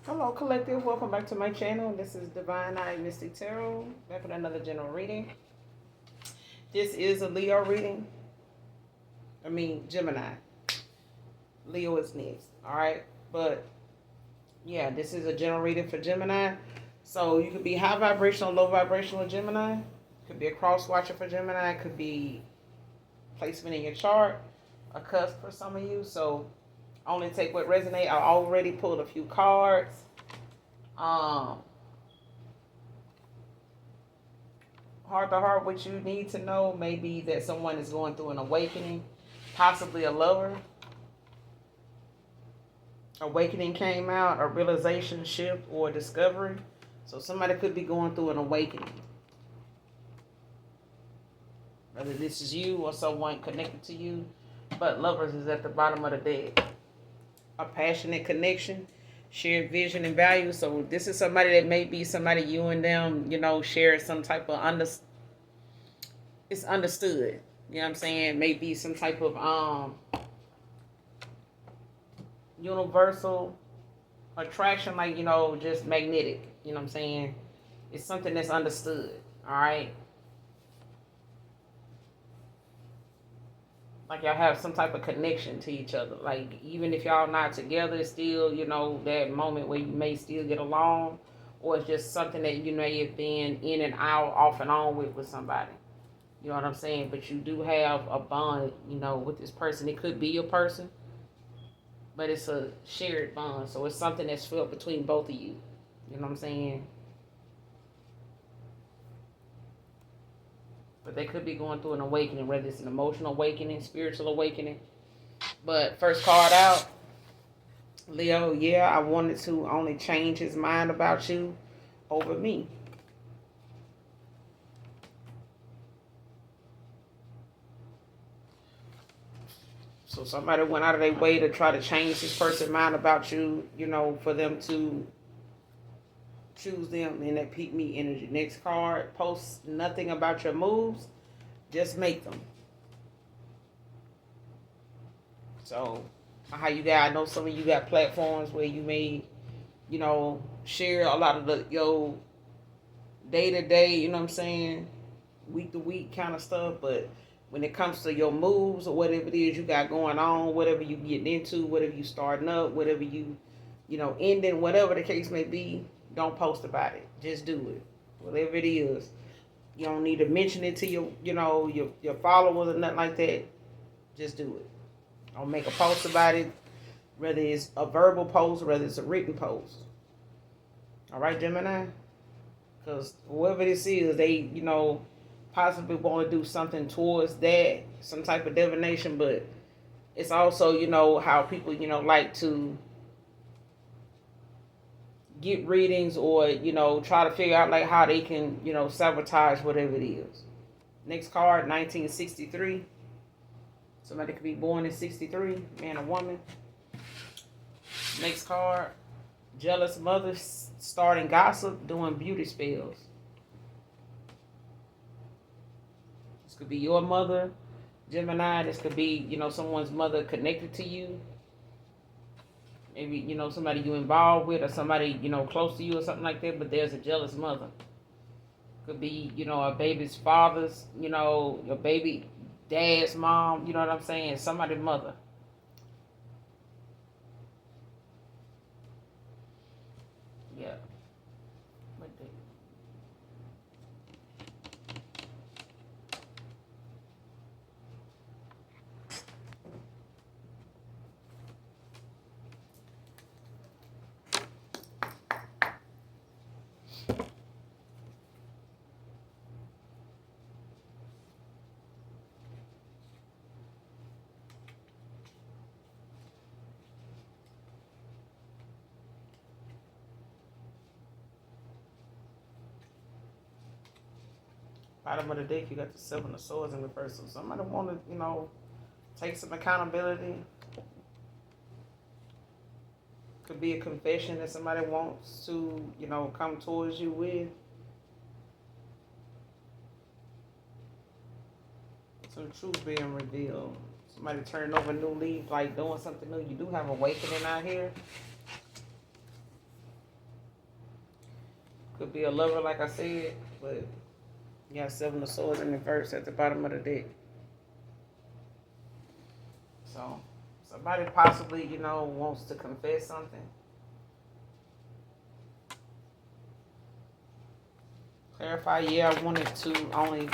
Hello, collective. Welcome back to my channel. This is Divine Eye Mystic Tarot. Back with another general reading. This is a Leo reading. Gemini. Leo is next. Alright. But, yeah, this is a general reading for Gemini. So, you could be high vibrational, low vibrational Gemini. Could be a cross watcher for Gemini. Could be placement in your chart. A cusp for some of you. So, only take what resonates. I already pulled a few cards. Heart to heart, what you need to know may be that someone is going through an awakening, possibly a lover. Awakening came out, a realization shift or discovery. So somebody could be going through an awakening. Whether this is you or someone connected to you. But lovers is at the bottom of the deck. A passionate connection, shared vision and values. So this is somebody that may be somebody you and them, share some type of it's understood. You know what I'm saying? Maybe some type of universal attraction, like, just magnetic. You know what I'm saying? It's something that's understood. All right. Like y'all have some type of connection to each other. Like even if y'all not together, still, that moment where you may still get along, or it's just something that you may have been in and out, off and on with somebody. You know what I'm saying? But you do have a bond, with this person. It could be your person, but it's a shared bond. So it's something that's felt between both of you. You know what I'm saying? But they could be going through an awakening, whether it's an emotional awakening, spiritual awakening. But first card out, Leo, yeah, I wanted to only change his mind about you over me. So somebody went out of their way to try to change this person's mind about you, for them to choose them in that peak me energy. Next card, post nothing about your moves, just make them. So how you got, I know some of you got platforms where you may, share a lot of your day-to-day, you know what I'm saying, week-to-week kind of stuff, but when it comes to your moves or whatever it is you got going on, whatever you getting into, whatever you starting up, whatever you ending, whatever the case may be, don't post about it. Just do it. Whatever it is. You don't need to mention it to your followers or nothing like that. Just do it. Don't make a post about it, whether it's a verbal post, whether it's a written post. All right, Gemini? Because whoever this is, they, possibly want to do something towards that, some type of divination, but it's also, how people, like to get readings or, try to figure out, like, how they can, sabotage whatever it is. Next card, 1963. Somebody could be born in 63, man or woman. Next card, jealous mother starting gossip, doing beauty spells. This could be your mother, Gemini. This could be, someone's mother connected to you. Maybe, somebody you involved with or somebody, close to you or something like that, but there's a jealous mother. Could be, a baby's father's, your baby dad's mom, you know what I'm saying? Somebody's mother. Yeah. Bottom of the deck, you got the Seven of Swords in reverse. So somebody want to, take some accountability. Could be a confession that somebody wants to, come towards you with. Some truth being revealed. Somebody turning over a new leaf, like doing something new. You do have awakening out here. Could be a lover, like I said, but you got Seven of Swords in the verse at the bottom of the deck. So somebody possibly, wants to confess something. Clarify, yeah, I wanted to only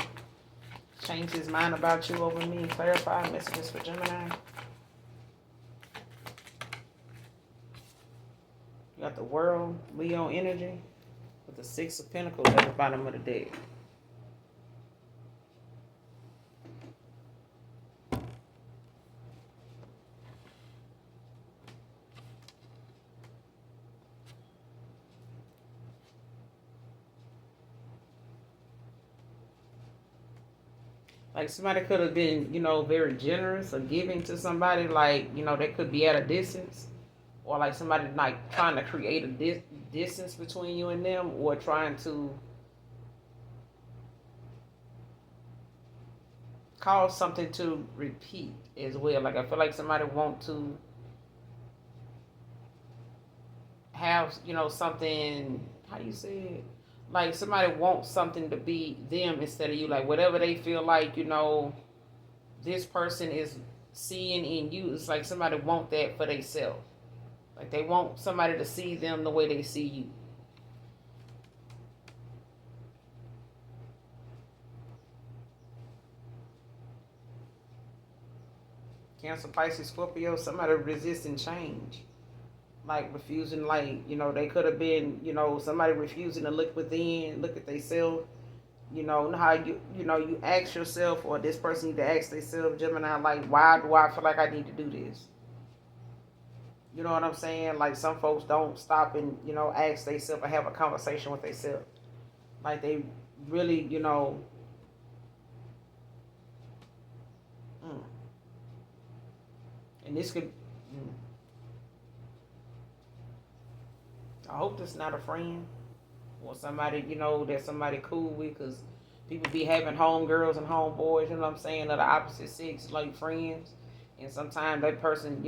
change his mind about you over me. Clarify, messages for Gemini. You got the World, Leo energy, with the Six of Pentacles at the bottom of the deck. Like somebody could have been, very generous or giving to somebody. Like, they could be at a distance. Or like somebody like trying to create a distance between you and them. Or trying to cause something to repeat as well. Like I feel like somebody want to have, something, how do you say it? Like somebody wants something to be them instead of you. Like whatever they feel like, this person is seeing in you. It's like somebody want that for themselves. Like they want somebody to see them the way they see you. Cancer, Pisces, Scorpio, somebody resisting change. Like refusing, like, they could have been, somebody refusing to look within, look at themselves. How you ask yourself, or this person need to ask themselves, Gemini, like, why do I feel like I need to do this? You know what I'm saying? Like some folks don't stop and, ask themselves or have a conversation with themselves. Like they really, mm. And this could, I hope this not a friend or somebody, that somebody cool with, because people be having homegirls and homeboys, you know what I'm saying, of the opposite sex, like friends. And sometimes that person,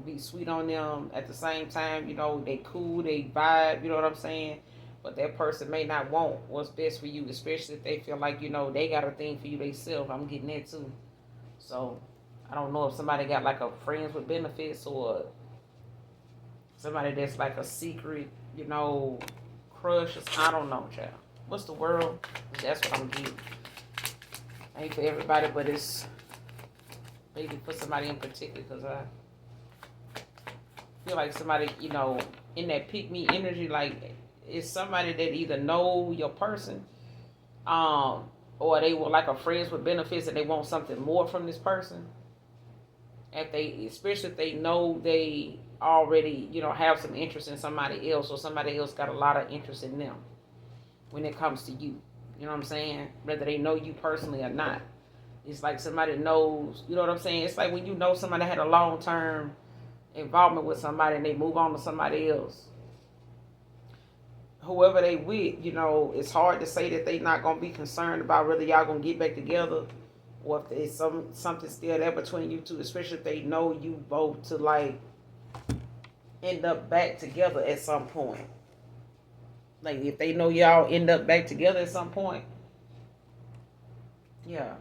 be sweet on them at the same time, they cool, they vibe, you know what I'm saying? But that person may not want what's best for you, especially if they feel like, they got a thing for you themselves. I'm getting that too. So I don't know if somebody got like a friends with benefits or somebody that's like a secret, crush. I don't know, child. What's the world? That's what I'm getting. Ain't for everybody, but it's maybe for somebody in particular, because I feel like somebody, in that pick me energy, like it's somebody that either know your person, or they were like a friends with benefits and they want something more from this person. Especially if they know they already, have some interest in somebody else, or somebody else got a lot of interest in them when it comes to you. You know what I'm saying? Whether they know you personally or not. It's like somebody knows, you know what I'm saying? It's like when you know somebody had a long-term involvement with somebody and they move on to somebody else. Whoever they with, it's hard to say that they not going to be concerned about whether y'all going to get back together, or if there's something still there between you two, especially if they know you both to like end up back together at some point. Like if they know y'all end up back together at some point. Yeah.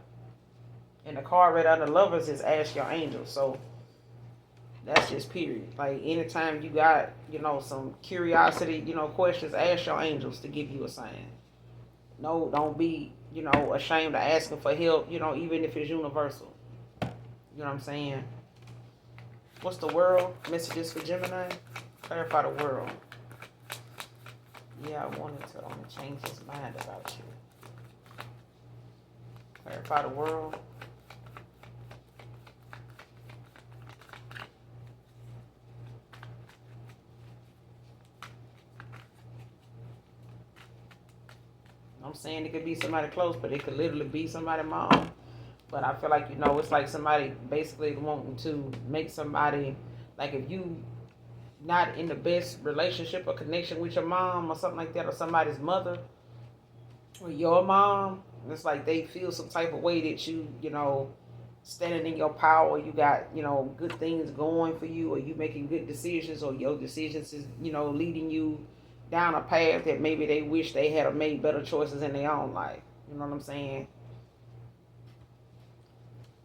And the card right under lovers is ask your angels. So that's just period. Like anytime you got, some curiosity, questions, ask your angels to give you a sign. No, don't be, ashamed of asking for help, even if it's universal. You know what I'm saying? What's the world? Messages for Gemini? Clarify the world. Yeah, I wanted to change his mind about you. Clarify the world. I'm saying it could be somebody close, but it could literally be somebody's mom. But I feel like, it's like somebody basically wanting to make somebody, like if you not in the best relationship or connection with your mom or something like that, or somebody's mother or your mom, it's like they feel some type of way that you, standing in your power, you got, good things going for you, or you making good decisions, or your decisions is, leading you down a path that maybe they wish they had made better choices in their own life. You know what I'm saying?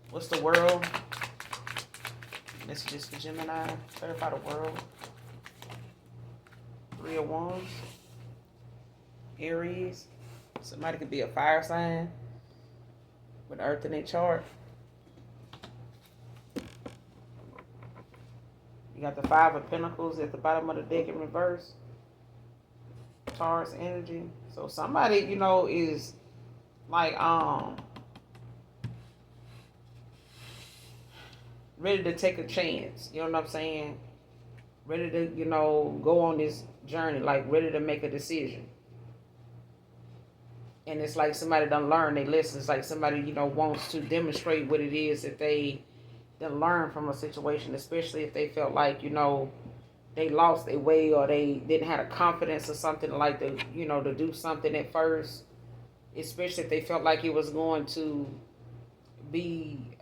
What's the world? Messages for Gemini. Clarify the world. 3 of Wands. Aries. Somebody could be a fire sign with Earth in their chart. You got the 5 of Pentacles at the bottom of the deck in reverse. Taurus energy. So somebody, you know, is like ready to take a chance. You know what I'm saying? Ready to, you know, go on this journey, like ready to make a decision. And it's like somebody done learn their lessons, like somebody, you know, wants to demonstrate what it is that they done learn from a situation, especially if they felt like, you know, they lost their way or they didn't have the confidence or something like to, you know, to do something at first, especially if they felt like it was going to be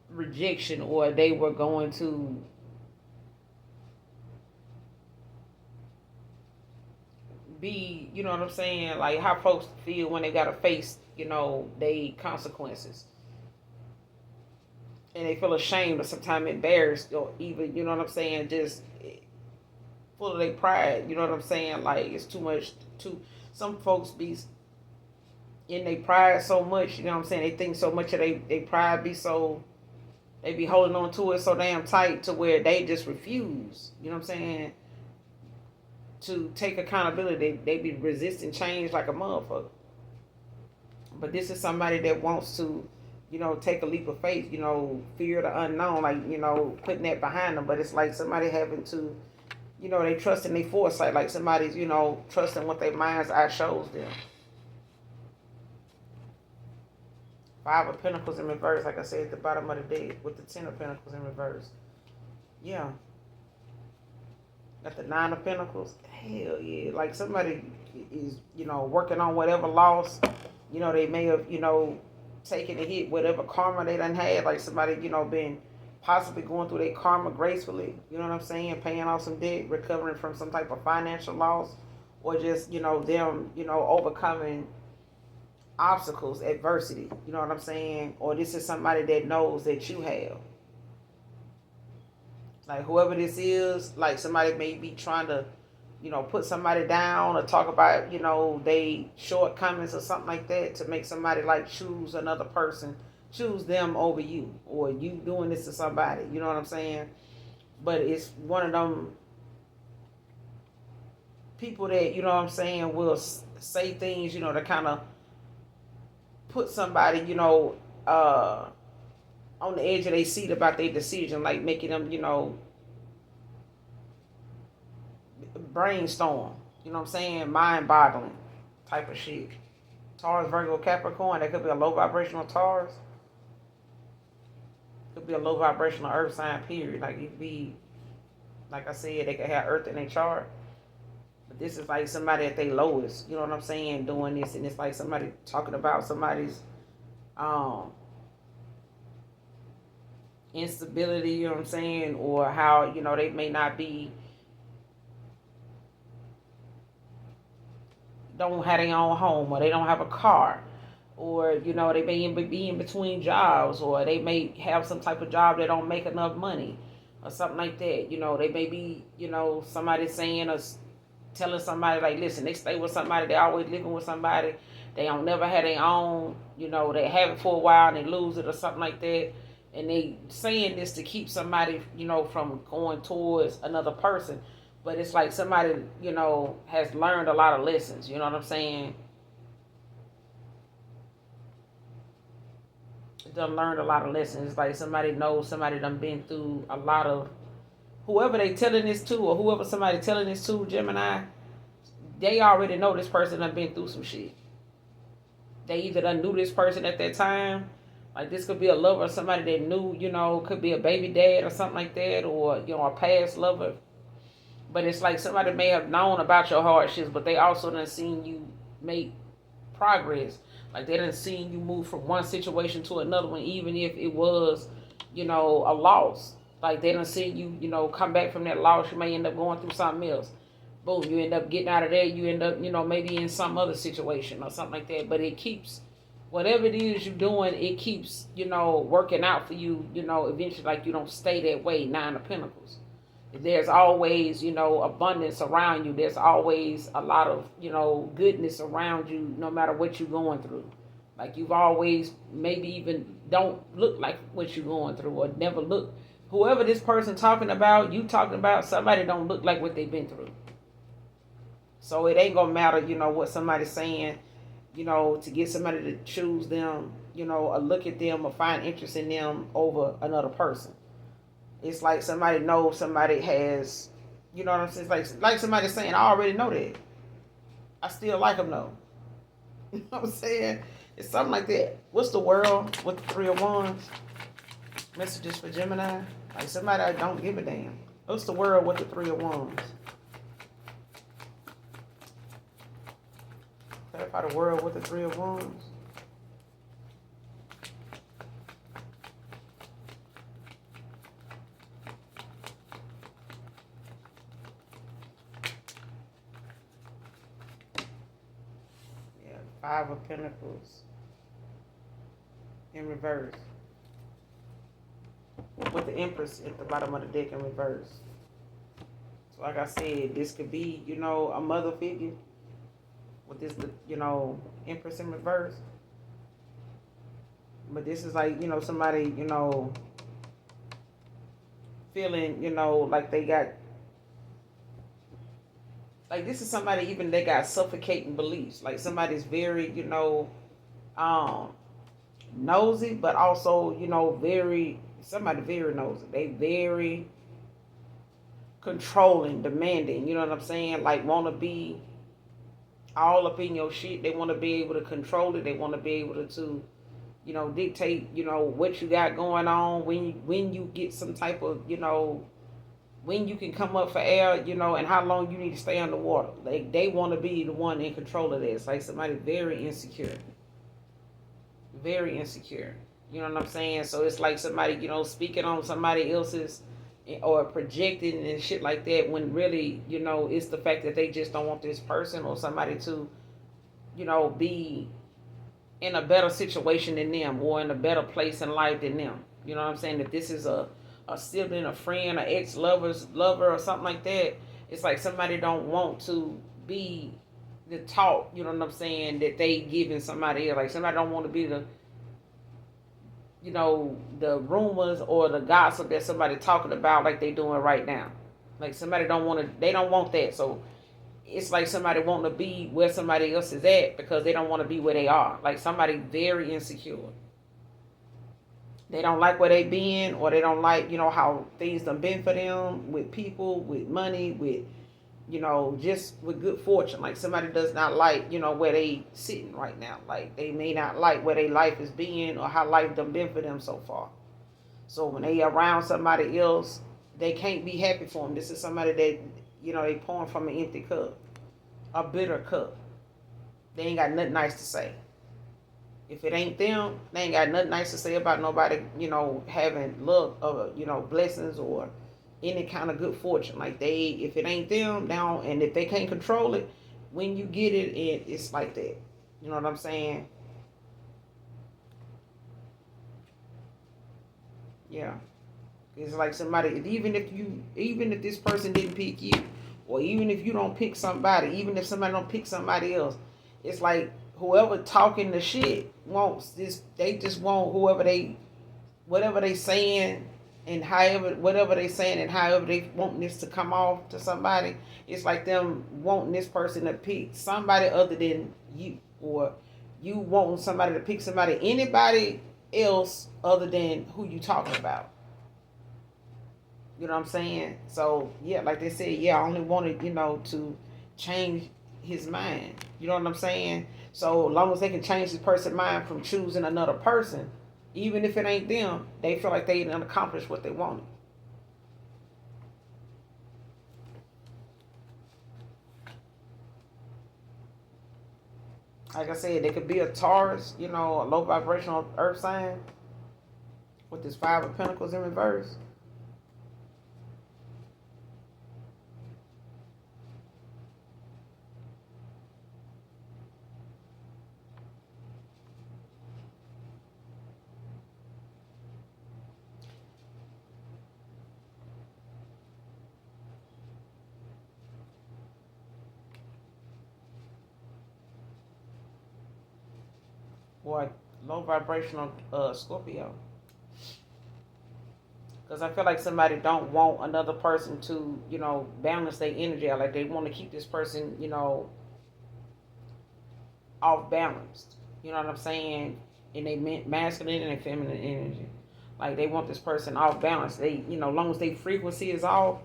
rejection or they were going to be, you know what I'm saying, like how folks feel when they gotta face, you know, they consequences. And they feel ashamed or sometimes embarrassed or even, you know what I'm saying, just full of their pride, you know what I'm saying, like it's too much, some folks be in their pride so much, you know what I'm saying, they think so much of they pride be so, they be holding on to it so damn tight to where they just refuse, you know what I'm saying, to take accountability. They be resisting change like a motherfucker. But this is somebody that wants to, you know, take a leap of faith, you know, fear the unknown, like, you know, putting that behind them. But it's like somebody having to, you know, they trust in their foresight, like somebody's, you know, trusting what their mind's eye shows them. 5 of Pentacles in reverse, like I said, at the bottom of the deck, with the 10 of Pentacles in reverse. Yeah. Got the 9 of Pentacles. Hell yeah. Like somebody is, you know, working on whatever loss, you know, they may have, you know, taken a hit, whatever karma they done had. Like somebody, you know, been possibly going through their karma gracefully. You know what I'm saying? Paying off some debt, recovering from some type of financial loss. Or just, you know, them, you know, overcoming obstacles, adversity. You know what I'm saying? Or this is somebody that knows that you have. Like whoever this is, like somebody may be trying to, you know, put somebody down or talk about, you know, they shortcomings or something like that to make somebody like choose another person, choose them over you, or you doing this to somebody. You know what I'm saying? But it's one of them people that, you know what I'm saying, will say things, you know, to kind of put somebody, you know, on the edge of their seat about their decision, like making them, you know, brainstorm. You know what I'm saying? Mind-boggling type of shit. Taurus, Virgo, Capricorn. That could be a low vibrational Taurus. Could be a low vibrational Earth sign, period. Like it could be, like I said, they could have Earth in their chart. But this is like somebody at their lowest. You know what I'm saying? Doing this, and it's like somebody talking about somebody's instability, you know what I'm saying, or how, you know, they may not be, don't have their own home, or they don't have a car, or, you know, they may be in between jobs, or they may have some type of job that don't make enough money or something like that. You know, they may be, you know, somebody saying or telling somebody like, listen, they stay with somebody, they always living with somebody, they don't never have their own, you know, they have it for a while and they lose it or something like that. And they saying this to keep somebody, you know, from going towards another person. But it's like somebody, you know, has learned a lot of lessons. You know what I'm saying? Done learned a lot of lessons. It's like somebody knows somebody done been through a lot of, whoever they telling this to or whoever somebody telling this to, Gemini, they already know this person done been through some shit. They either done knew this person at that time. Like this could be a lover, somebody that knew, you know, could be a baby dad or something like that, or, you know, a past lover. But it's like somebody may have known about your hardships, but they also done seen you make progress. Like they done seen you move from one situation to another one, even if it was, you know, a loss. Like they done seen you, you know, come back from that loss. You may end up going through something else. Boom, you end up getting out of there. You end up, maybe in some other situation or something like that. But it keeps, whatever it is you're doing, it keeps, working out for you, eventually, like you don't stay that way. Nine of Pentacles. There's always, abundance around you. There's always a lot of, goodness around you, no matter what you're going through. Like you've always maybe even don't look like what you're going through, or never look. Whoever this person talking about, you talking about, somebody don't look like what they've been through. So it ain't gonna matter, what somebody's saying, to get somebody to choose them, or look at them or find interest in them over another person. It's like somebody knows somebody has, you know what I'm saying? It's like somebody saying, I already know that. I still like them though. You know what I'm saying? It's something like that. What's the world with the Three of Wands? Messages for Gemini. Like somebody that don't give a damn. What's the world with the Three of Wands? Clarify the world with the Three of Wands. Yeah, Five of Pentacles in reverse. With the Empress at the bottom of the deck in reverse. So like I said, this could be, a mother figure. With this, Empress in reverse. But this is like, somebody, feeling, like they got, like this is somebody even they got suffocating beliefs. Like somebody's very, nosy, but also, somebody very nosy. They very controlling, demanding, you know what I'm saying? Like want to be all up in your shit. They want to be able to control it. They want to be able to dictate, what you got going on, when you get some type of, when you can come up for air, and how long you need to stay underwater. Like they want to be the one in control of this. Like somebody very insecure. Very insecure. You know what I'm saying? So it's like somebody, speaking on somebody else's or projecting and shit like that, when really, it's the fact that they just don't want this person or somebody to, be in a better situation than them or in a better place in life than them. You know what I'm saying? If this is a sibling, a friend, an lover or something like that, it's like somebody don't want to be the talk, you know what I'm saying, that they giving somebody else. Like somebody don't want to be the the rumors or the gossip that somebody talking about like they doing right now. Like somebody they don't want that. So it's like somebody wanting to be where somebody else is at because they don't want to be where they are. Like somebody very insecure. They don't like where they been, or they don't like, how things done been for them with people, with money, with, just with good fortune. Like somebody does not like, where they sitting right now. Like they may not like where their life is being or how life done been for them so far. So when they around somebody else, they can't be happy for them. This is somebody that, they pouring from an empty cup, a bitter cup. They ain't got nothing nice to say. If it ain't them, they ain't got nothing nice to say about nobody, having luck or, blessings or any kind of good fortune. Like if it ain't them, down, and if they can't control it, when you get it, it's like that. You know what I'm saying? Yeah. It's like somebody, even if this person didn't pick you, or even if you don't pick somebody, even if somebody don't pick somebody else, it's like whoever talking the shit wants this. They just want whatever they saying, and whatever they saying and however they want this to come off to somebody. It's like them wanting this person to pick somebody other than you, or you wanting somebody to pick anybody else other than who you talking about. You know what I'm saying? So yeah, like they said, yeah, I only wanted, to change his mind. You know what I'm saying? So long as they can change this person's mind from choosing another person, even if it ain't them, they feel like they didn't accomplish what they wanted. Like I said, they could be a Taurus, a low vibrational earth sign with this Five of Pentacles in reverse. or low vibrational Scorpio. Because I feel like somebody don't want another person to, balance their energy out. Like they want to keep this person, off balanced. You know what I'm saying? In their masculine and their feminine energy. Like they want this person off balance. They, long as their frequency is off,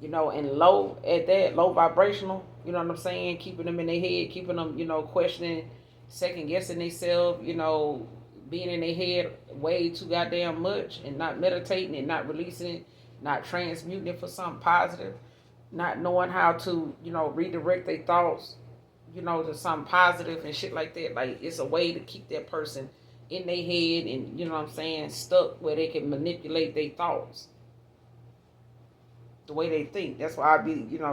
and low at that, low vibrational, you know what I'm saying? Keeping them in their head, keeping them, questioning, second guessing themselves, being in their head way too goddamn much and not meditating and not releasing it, not transmuting it for something positive, not knowing how to, redirect their thoughts, to something positive and shit like that. Like it's a way to keep that person in their head and, you know what I'm saying, stuck where they can manipulate their thoughts the way they think. That's why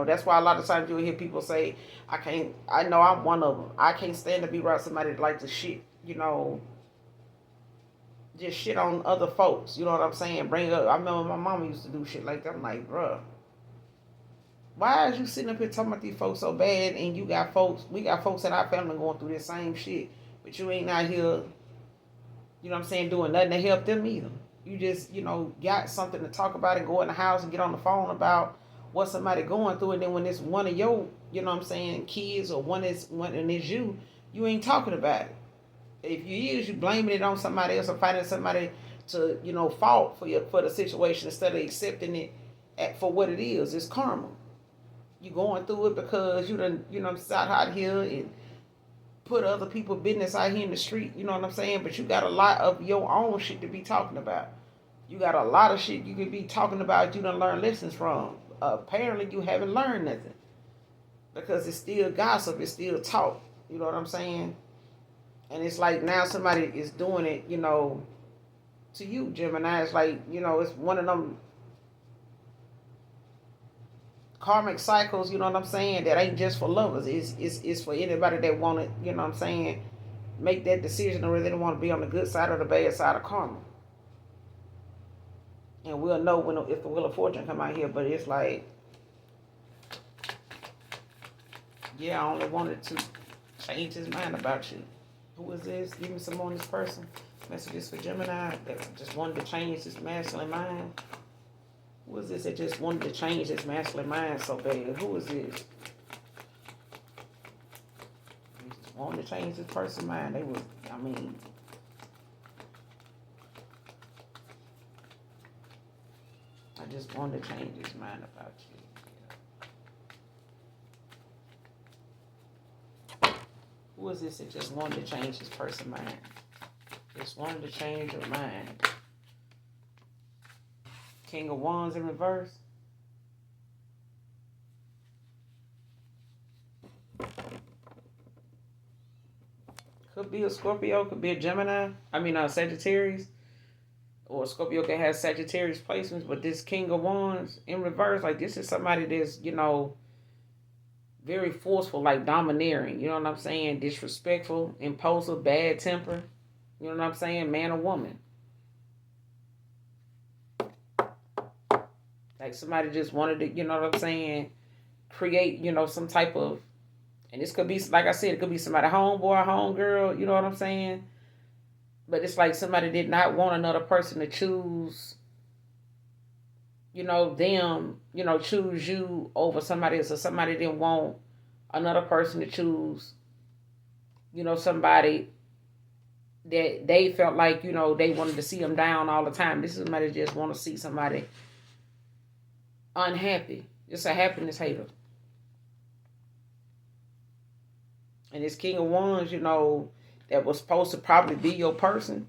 that's why a lot of times you'll hear people say, I know I'm one of them. I can't stand to be around somebody that like to shit, just shit on other folks. You know what I'm saying? Bring up, I remember my mama used to do shit like that. I'm like, bruh, why is you sitting up here talking about these folks so bad and we got folks in our family going through this same shit, but you ain't out here, you know what I'm saying, doing nothing to help them either. You just, got something to talk about and go in the house and get on the phone about what somebody going through, and then when it's one of your, you know what I'm saying, kids, or one and it's you ain't talking about it. If you is, you blaming it on somebody else or finding somebody to, fault for the situation instead of accepting it for what it is. It's karma. You going through it because you done, sat out here and put other people's business out here in the street, you know what I'm saying? But you got a lot of your own shit to be talking about. You got a lot of shit you could be talking about you done learn lessons from. Apparently you haven't learned nothing. Because it's still gossip, it's still talk. You know what I'm saying? And it's like now somebody is doing it, to you, Gemini. It's like, it's one of them karmic cycles, you know what I'm saying, that ain't just for lovers. It's for anybody that want to, you know what I'm saying, make that decision or whether they want to be on the good side or the bad side of karma. And we'll know if the Wheel of Fortune come out here, but it's like, yeah, I only wanted to change his mind about you. Who is this? Give me some more on this person. Messages for Gemini that just wanted to change his masculine mind. Who is this that just wanted to change his masculine mind so bad? Who is this? He just wanted to change his person's mind. I just wanted to change his mind about you. Who is this that just wanted to change his person's mind? Just wanted to change your mind. King of Wands in reverse. Could be a Scorpio, could be a Gemini. Sagittarius. Or Scorpio can have Sagittarius placements, but this King of Wands in reverse, like this is somebody that's, very forceful, like domineering. You know what I'm saying? Disrespectful, impulsive, bad temper. You know what I'm saying? Man or woman. Like somebody just wanted to, you know what I'm saying, create, some type of, and this could be, like I said, it could be somebody homeboy, homegirl, you know what I'm saying? But it's like somebody did not want another person to choose, them, choose you over somebody else. Or somebody didn't want another person to choose, somebody that they felt like, they wanted to see them down all the time. This is somebody that just want to see somebody unhappy. It's a happiness hater. And this King of Wands, that was supposed to probably be your person,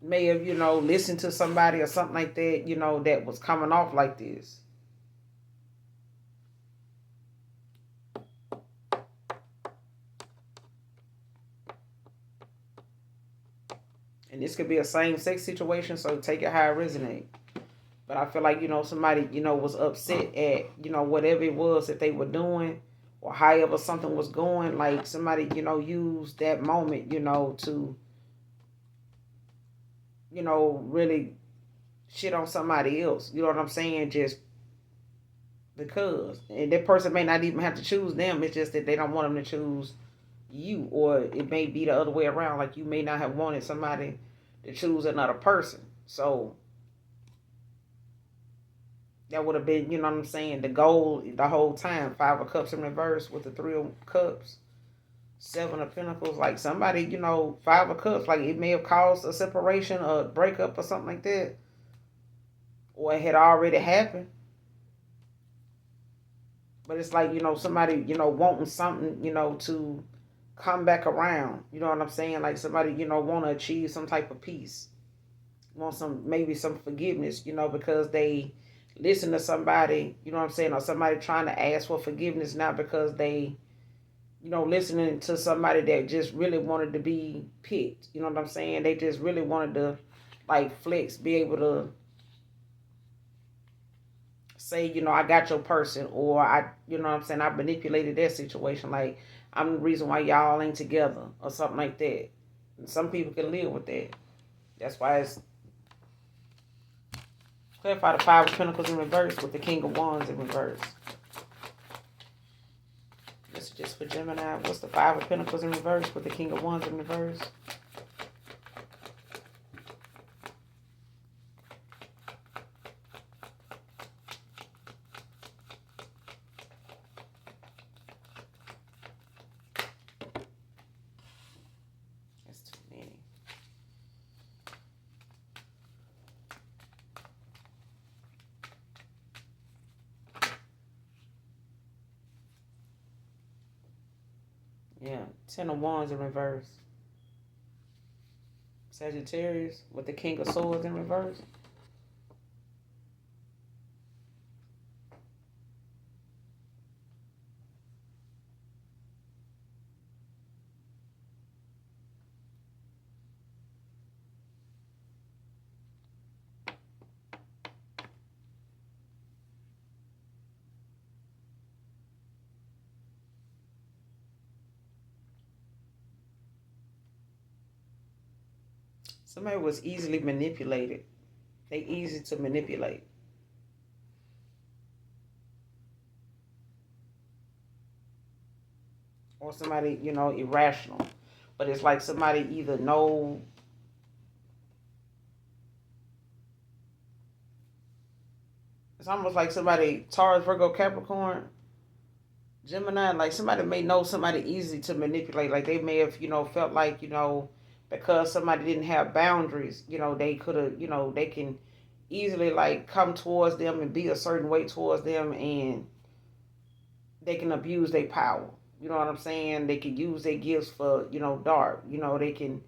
may have, listened to somebody or something like that, that was coming off like this. And this could be a same-sex situation, so take it how it resonates. But I feel like, somebody, was upset at, whatever it was that they were doing or however something was going. Like somebody, used that moment, to, really shit on somebody else. You know what I'm saying? Just because and that person may not even have to choose them. It's just that they don't want them to choose you, or it may be the other way around. Like you may not have wanted somebody to choose another person. So that would have been, you know what I'm saying, the goal the whole time. Five of Cups in reverse with the Three of Cups, Seven of Pentacles. Like somebody, Five of Cups, like it may have caused a separation or a breakup or something like that, or it had already happened. But it's like, somebody, wanting something, to come back around. You know what I'm saying? Like somebody, want to achieve some type of peace, want maybe some forgiveness, because they listen to somebody, you know what I'm saying, or somebody trying to ask for forgiveness, not because they, listening to somebody that just really wanted to be picked. You know what I'm saying? They just really wanted to, like, flex, be able to say, I got your person, or I, you know what I'm saying, I manipulated that situation. Like, I'm the reason why y'all ain't together, or something like that. And some people can live with that. That's why it's clarify the Five of Pentacles in reverse with the King of Wands in reverse. This is just for Gemini. What's the Five of Pentacles in reverse with the King of Wands in reverse? That's too many. Yeah, Ten of Wands in reverse. Sagittarius with the King of Swords in reverse. Somebody was easily manipulated. They easy to manipulate. Or somebody, irrational. But it's like somebody either know. It's almost like somebody, Taurus, Virgo, Capricorn, Gemini, like somebody may know somebody easy to manipulate. Like they may have, felt like, because somebody didn't have boundaries, they could have, they can easily like come towards them and be a certain way towards them, and they can abuse their power. You know what I'm saying? They can use their gifts for, dark. They can,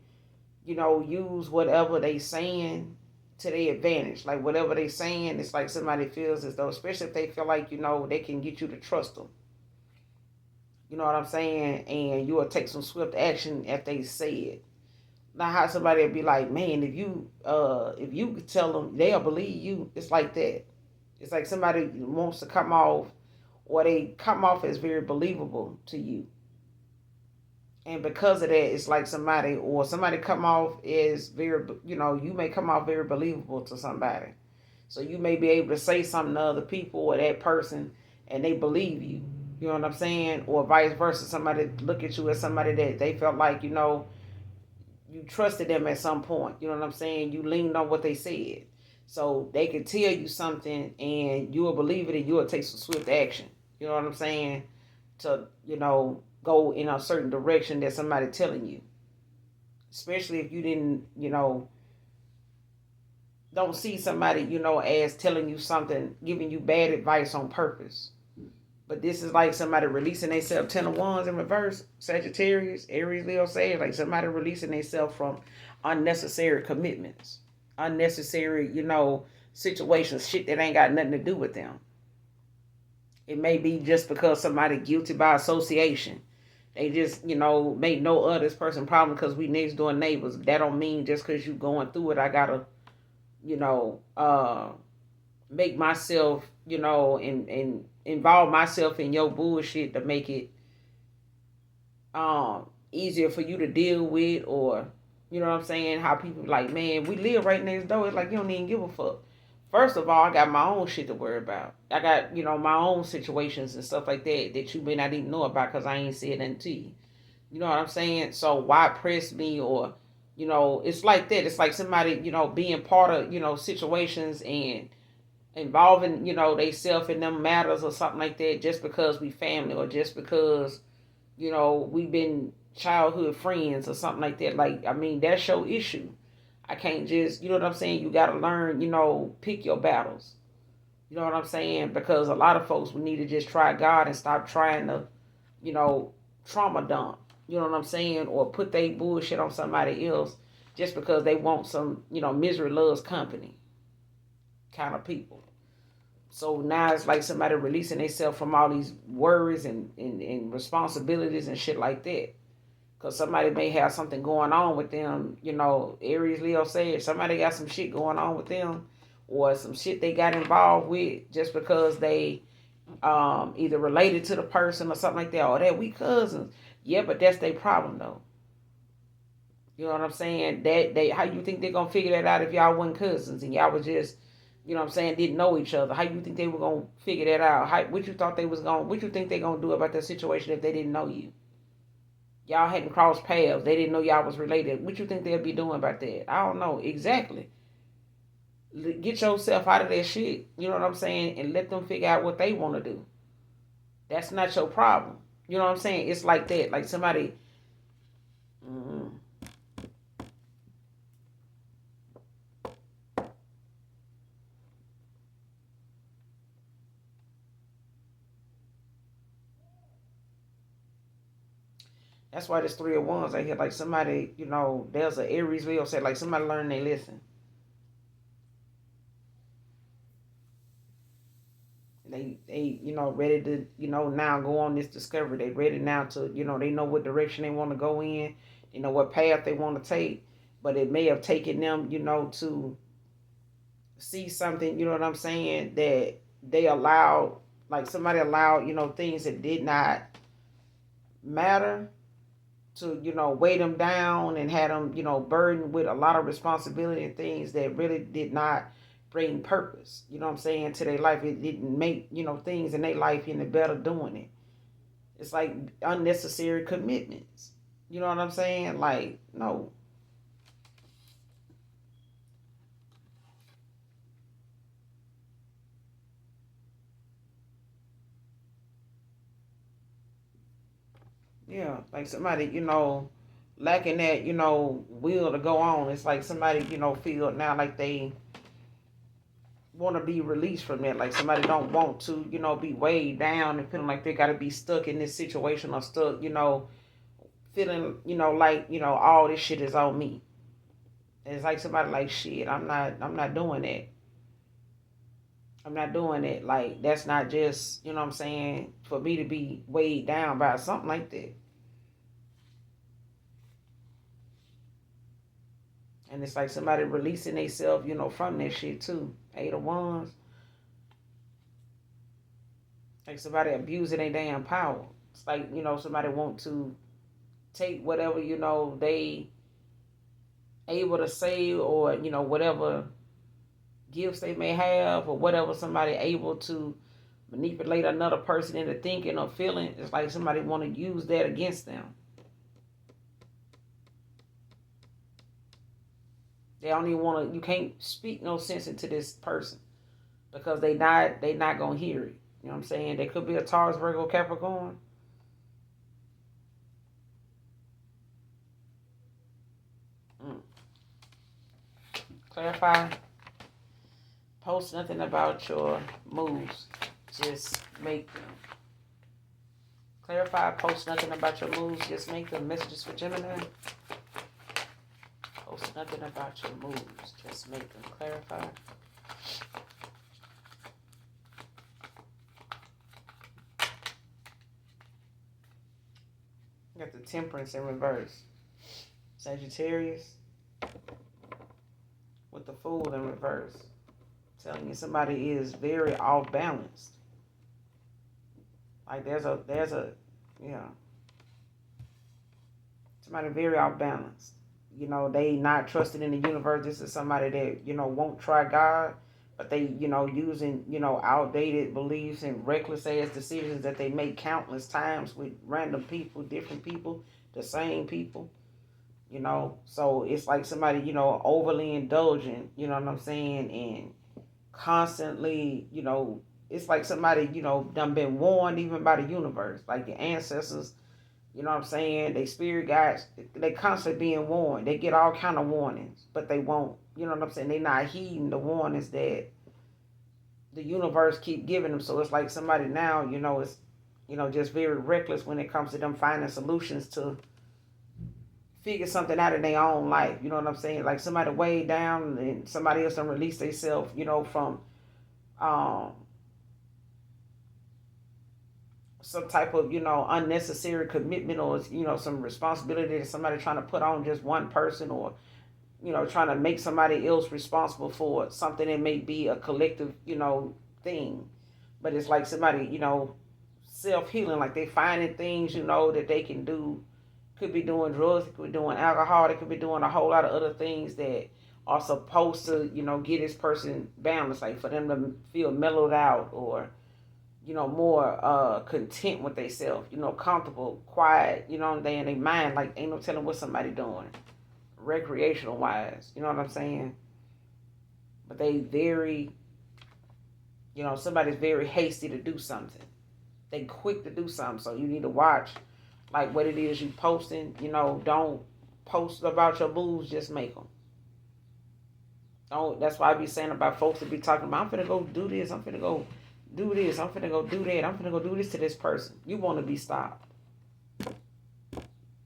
use whatever they saying to their advantage. Like whatever they saying, it's like somebody feels as though, especially if they feel like, they can get you to trust them. You know what I'm saying? And you will take some swift action if they say it. Now how somebody would be like, man, if you could tell them, they'll believe you. It's like that. It's like somebody wants to come off, or they come off as very believable to you. And because of that, it's like somebody come off as very, you may come off very believable to somebody. So you may be able to say something to other people or that person, and they believe you. You know what I'm saying? Or vice versa. Somebody look at you as somebody that they felt like, you trusted them at some point. You know what I'm saying? You leaned on what they said. So they could tell you something and you will believe it, and you will take some swift action. You know what I'm saying? To, go in a certain direction that somebody telling you. Especially if you didn't, don't see somebody, as telling you something, giving you bad advice on purpose. But this is like somebody releasing themselves. Ten of Wands in reverse. Sagittarius, Aries, Leo, Sage. Like somebody releasing themselves from unnecessary commitments. Unnecessary, situations. Shit that ain't got nothing to do with them. It may be just because somebody guilty by association. They just, make no other person problem because we next door neighbors. That don't mean just because you going through it, I gotta, you know, uh, make myself, and involve myself in your bullshit to make it easier for you to deal with, or you know what I'm saying? How people like, man, we live right next door. It's like you don't even give a fuck. First of all, I got my own shit to worry about. I got, my own situations and stuff like that that you may not even know about because I ain't said nothing to you. You know what I'm saying? So why press me or, it's like that. It's like somebody, being part of, situations and involving, they self in them matters or something like that just because we family or just because, we've been childhood friends or something like that. Like, I mean, that's your issue. I can't just, you know what I'm saying? You got to learn, pick your battles. You know what I'm saying? Because a lot of folks would need to just try God and stop trying to, you know, trauma dump. You know what I'm saying? Or put they bullshit on somebody else just because they want some, misery loves company kind of people. So now it's like somebody releasing themselves from all these worries and responsibilities and shit like that. Because somebody may have something going on with them, Aries, Leo said, somebody got some shit going on with them or some shit they got involved with just because they either related to the person or something like that, or that we cousins. Yeah, but that's their problem though. You know what I'm saying? That they how you think they're gonna figure that out if y'all wasn't cousins and y'all was just, didn't know each other? How you think they were gonna figure that out? What you thought they was gonna what you think they gonna do about that situation if they didn't know you? Y'all hadn't crossed paths. They didn't know y'all was related. What you think they'll be doing about that? I don't know. Exactly. Get yourself out of that shit. You know what I'm saying? And let them figure out what they want to do. That's not your problem. You know what I'm saying? It's like that. Like somebody. mm That's why there's 3 of Wands I hear. Like somebody, there's an Aries Leo said, like somebody learn they listen. They ready to, now go on this discovery. They ready now to, they know what direction they want to go in. They know what path they want to take. But it may have taken them, to see something, you know what I'm saying, that they allowed, like somebody allowed, things that did not matter to, weigh them down and had them, burdened with a lot of responsibility and things that really did not bring purpose, you know what I'm saying, to their life. It didn't make, things in their life any better doing it. It's like unnecessary commitments. You know what I'm saying? Like, no. Yeah, like somebody, lacking that, will to go on. It's like somebody, feel now like they want to be released from that. Like somebody don't want to, be weighed down and feeling like they got to be stuck in this situation or stuck, feeling, like, all this shit is on me. And it's like somebody like, shit, I'm not doing that. I'm not doing it. Like, that's not just, you know what I'm saying, for me to be weighed down by something like that. And it's like somebody releasing themselves, from that shit too. 8 of Wands. Like somebody abusing their damn power. It's like, somebody want to take whatever, they able to say or, whatever gifts they may have or whatever somebody able to manipulate another person into thinking or feeling. It's like somebody want to use that against them. They don't even want to, you can't speak no sense into this person because they not gonna hear it. You know what I'm saying? They could be a Taurus, Virgo, Capricorn. Mm. Clarify. Post nothing about your moves. Just make them. Clarify. Post nothing about your moves. Just make them. Messages for Gemini. Post nothing about your moves. Just make them. Clarify. You got the Temperance in reverse. Sagittarius with the Fool in reverse. Telling you somebody is very off balance. Like there's a yeah. Somebody very off balance. They not trusting in the universe. This is somebody that, won't try God but they, using, outdated beliefs and reckless ass decisions that they make countless times with random people, different people, the same people. So it's like somebody, overly indulgent, you know what I'm saying, and constantly, it's like somebody, done been warned even by the universe, like your ancestors, you know what I'm saying, they spirit guides, they constantly being warned. They get all kind of warnings, but they won't, you know what I'm saying, they not heeding the warnings that the universe keep giving them. So it's like somebody now, is, just very reckless when it comes to them finding solutions to figure something out in their own life. You know what I'm saying? Like somebody way down and somebody else done release themselves, from um, some type of, unnecessary commitment, or, some responsibility that somebody trying to put on just one person, or, trying to make somebody else responsible for something that may be a collective, thing. But it's like somebody, self healing, like they finding things, that they can do. Could be doing drugs, they could be doing alcohol, they could be doing a whole lot of other things that are supposed to, get this person balanced, like for them to feel mellowed out, or, more content with themselves, comfortable, quiet, they in their mind, like ain't no telling what somebody doing, recreational wise, you know what I'm saying? But they very, somebody's very hasty to do something. They quick to do something, so you need to watch like what it is you posting. Don't post about your moves, just make them. Don't. That's why I be saying about folks that be talking about, I'm finna go do this, I'm finna go do this, I'm finna go do that, I'm finna go do this to this person. You want to be stopped.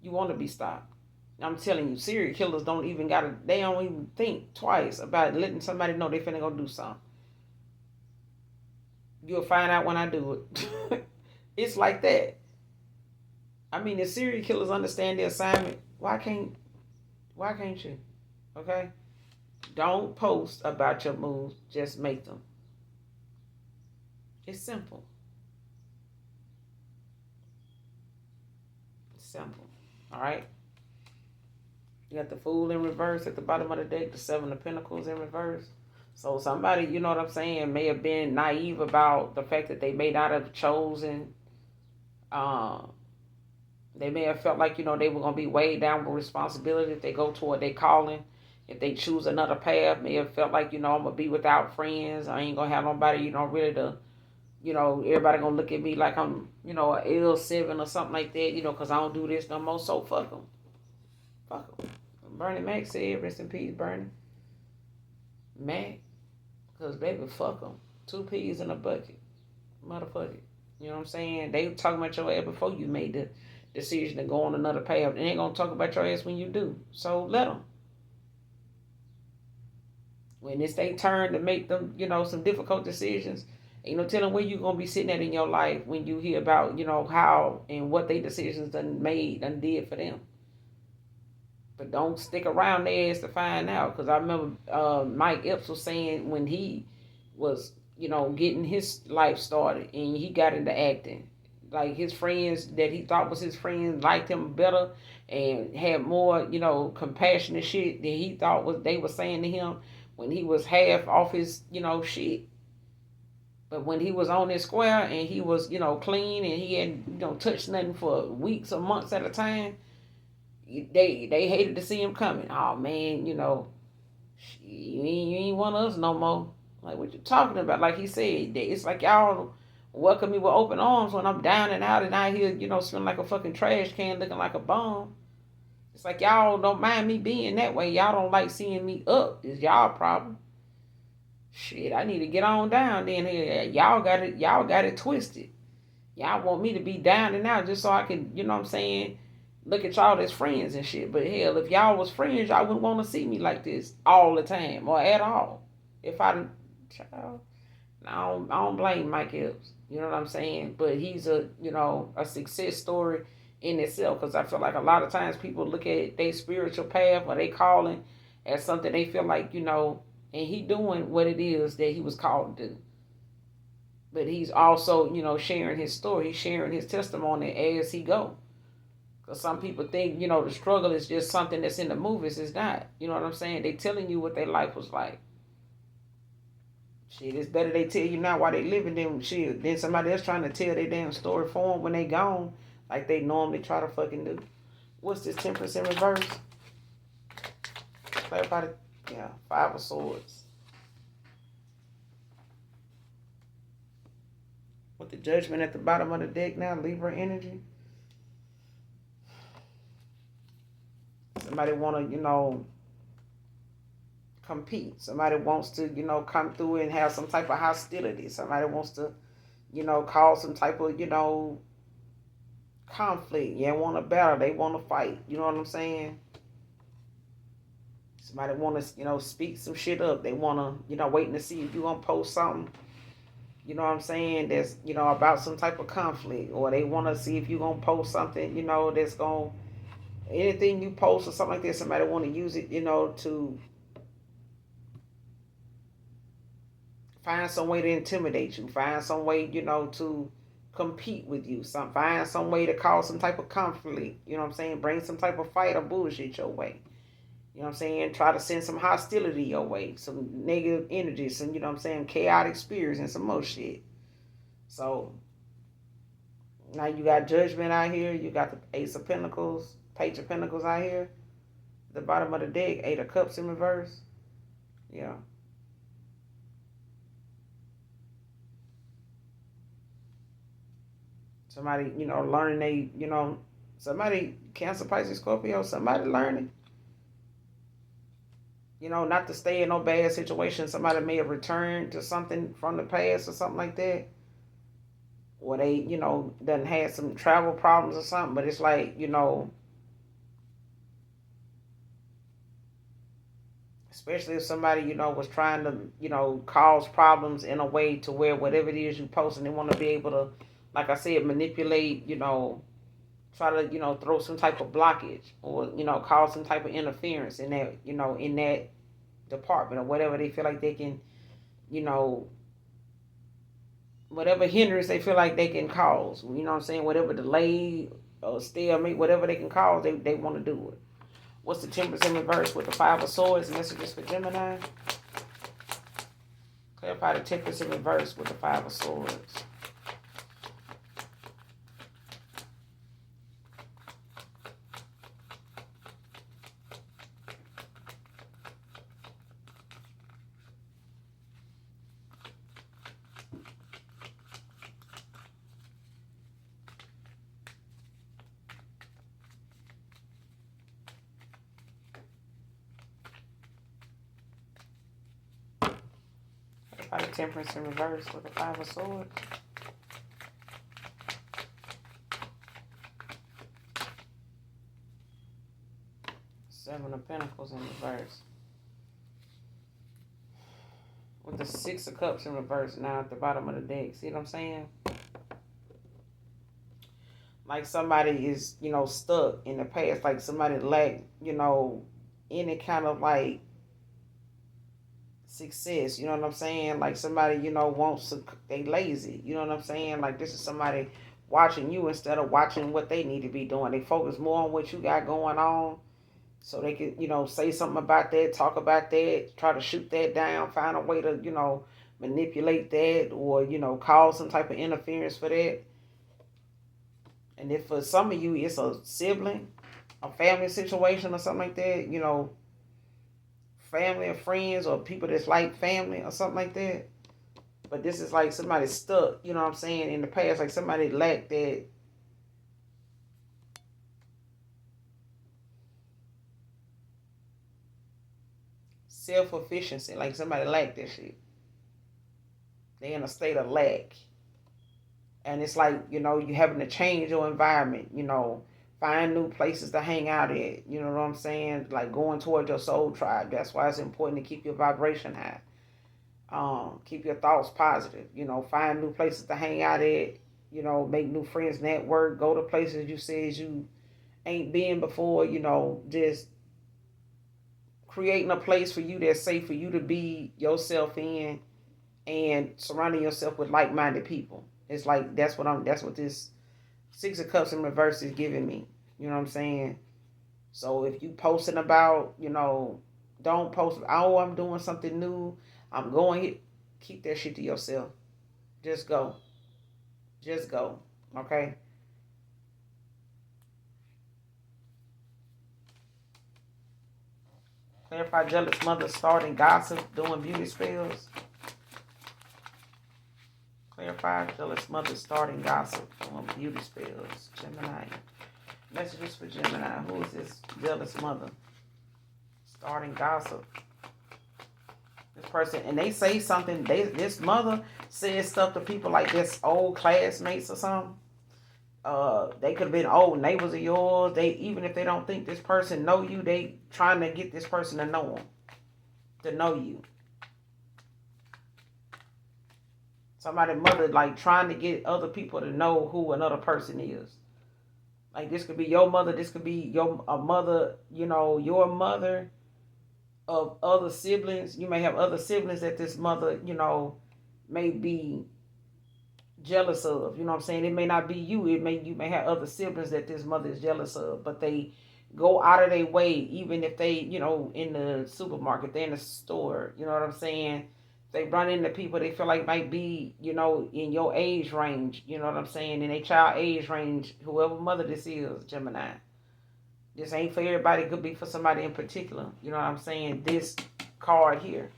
You want to be stopped. I'm telling you, serial killers don't even gotta. They don't even think twice about letting somebody know they finna go do something. You'll find out when I do it. It's like that. I mean, the serial killers understand the assignment. Why can't you? Okay? Don't post about your moves. Just make them. It's simple. It's simple. All right? You got the Fool in reverse at the bottom of the deck, the Seven of Pentacles in reverse. So somebody, you know what I'm saying, may have been naive about the fact that they may not have chosen. They may have felt like, they were going to be weighed down with responsibility if they go toward their calling. If they choose another path, may have felt like, I'm going to be without friends. I ain't going to have nobody, really to, everybody going to look at me like I'm, a L7 or something like that, because I don't do this no more. So fuck them. Fuck them. Bernie Mac said, rest in peace, Bernie Mac. Because, baby, fuck them. 2 peas in a bucket. Motherfucker. You know what I'm saying? They talking about your ass before you made the decision to go on another path. They ain't going to talk about your ass when you do. So let them. When it's their turn to make them, some difficult decisions, ain't no telling where you're going to be sitting at in your life when you hear about, how and what they decisions done did for them. But don't stick around their ass to find out. Because I remember Mike Epps was saying when he was, getting his life started and he got into acting, like his friends that he thought was his friends liked him better and had more, compassionate shit than he thought was they were saying to him when he was half off his, shit. But when he was on his square and he was, clean and he hadn't, touched nothing for weeks or months at a time, they hated to see him coming. Oh man, you ain't one of us no more. Like what you talking about? Like he said, it's like y'all welcome me with open arms when I'm down and out here, smelling like a fucking trash can, looking like a bum. It's like y'all don't mind me being that way. Y'all don't like seeing me up. It's y'all problem. Shit, I need to get on down then here. Y'all got it twisted. Y'all want me to be down and out just so I can, what I'm saying, look at y'all as friends and shit. But hell, if y'all was friends, y'all wouldn't want to see me like this all the time or at all. If I, child, I don't blame Mike Epps. You know what I'm saying? But he's a success story in itself, because I feel like a lot of times people look at their spiritual path or they calling as something they feel like, and he doing what it is that he was called to do. But he's also, sharing his story. He's sharing his testimony as he go. Because some people think, the struggle is just something that's in the movies. It's not. You know what I'm saying? They telling you what their life was like. Shit, it's better they tell you now why they living than shit. Then somebody else trying to tell their damn story for them when they gone, like they normally try to fucking do. What's this Temperance in reverse? Everybody, yeah, Five of Swords. With the Judgment at the bottom of the deck now, Libra energy. Somebody want to, compete. Somebody wants to, come through and have some type of hostility. Somebody wants to, cause some type of, conflict. Yeah, want to battle. They want to fight. You know what I'm saying? Somebody want to, speak some shit up. They want to, waiting to see if you going to post something, you know what I'm saying, that's, about some type of conflict. Or they want to see if you going to post something, that's going to, anything you post or something like that, somebody want to use it, to find some way to intimidate you, find some way, to compete with you, find some way to cause some type of conflict, you know what I'm saying, bring some type of fight or bullshit your way. You know what I'm saying? Try to send some hostility your way, some negative energy, some, you know what I'm saying, chaotic spirits and some more shit. So now you got Judgment out here. You got the Ace of Pentacles, Page of Pentacles out here. The bottom of the deck, Eight of Cups in reverse. Yeah. Somebody, learning somebody, Cancer, Pisces, Scorpio, somebody learning, not to stay in no bad situation. Somebody may have returned to something from the past or something like that. Or they, done had some travel problems or something, but it's like, especially if somebody, was trying to, cause problems in a way to where whatever it is you post and they want to be able to, like I said, manipulate, try to, throw some type of blockage or, cause some type of interference in that, in that department or whatever they feel like they can, whatever hindrance they feel like they can cause, you know what I'm saying, whatever delay or stalemate, whatever they can cause, they want to do it. What's the Temperance in reverse with the Five of Swords? Messages for Gemini. Clarify the Temperance in reverse with the Five of Swords. Clarify the Temperance in reverse with the Five of Swords. Seven of Pentacles in reverse. With the Six of Cups in reverse now at the bottom of the deck. See what I'm saying? Like somebody is, stuck in the past. Like somebody lacked, any kind of like success. You know what I'm saying? Like somebody, wants to, they lazy. You know what I'm saying? Like this is somebody watching you instead of watching what they need to be doing. They focus more on what you got going on. So they can, say something about that, talk about that, try to shoot that down, find a way to, manipulate that or, cause some type of interference for that. And if for some of you it's a sibling, a family situation or something like that, family or friends or people that's like family or something like that. But this is like somebody stuck, you know what I'm saying, in the past, like somebody lacked that self-efficiency, like somebody lacked that shit. They in a state of lack. And it's like, you having to change your environment, find new places to hang out at, you know what I'm saying? Like going towards your soul tribe. That's why it's important to keep your vibration high. Keep your thoughts positive, find new places to hang out at, make new friends, network, go to places you said you ain't been before, just creating a place for you that's safe for you to be yourself in and surrounding yourself with like-minded people. It's like that's what this Six of Cups in reverse is giving me. You know what I'm saying? So if you posting about, don't post, oh, I'm doing something new, I'm going here. Keep that shit to yourself. Just go. Just go. Okay? Clarify jealous mother starting gossip, doing beauty spells. Clarify jealous mother starting gossip, doing beauty spells. Gemini. Messages for Gemini. Who is this jealous mother? Starting gossip. This person, and they say something, this mother says stuff to people like this old classmates or something. They could have been old neighbors of yours. They, even if they don't think this person know you, they trying to get this person to know them, to know you. Somebody mother like trying to get other people to know who another person is. Like this could be your mother. This could be a mother. You know, your mother of other siblings. You may have other siblings that this mother, you know, may be jealous of. You know what I'm saying? It may not be you. You may have other siblings that this mother is jealous of, but they go out of their way, even if they, you know, in the supermarket, they're in the store. You know what I'm saying? They run into people they feel like might be, you know, in your age range. You know what I'm saying? In a child age range, whoever mother this is, Gemini. This ain't for everybody. It could be for somebody in particular. You know what I'm saying? This card here.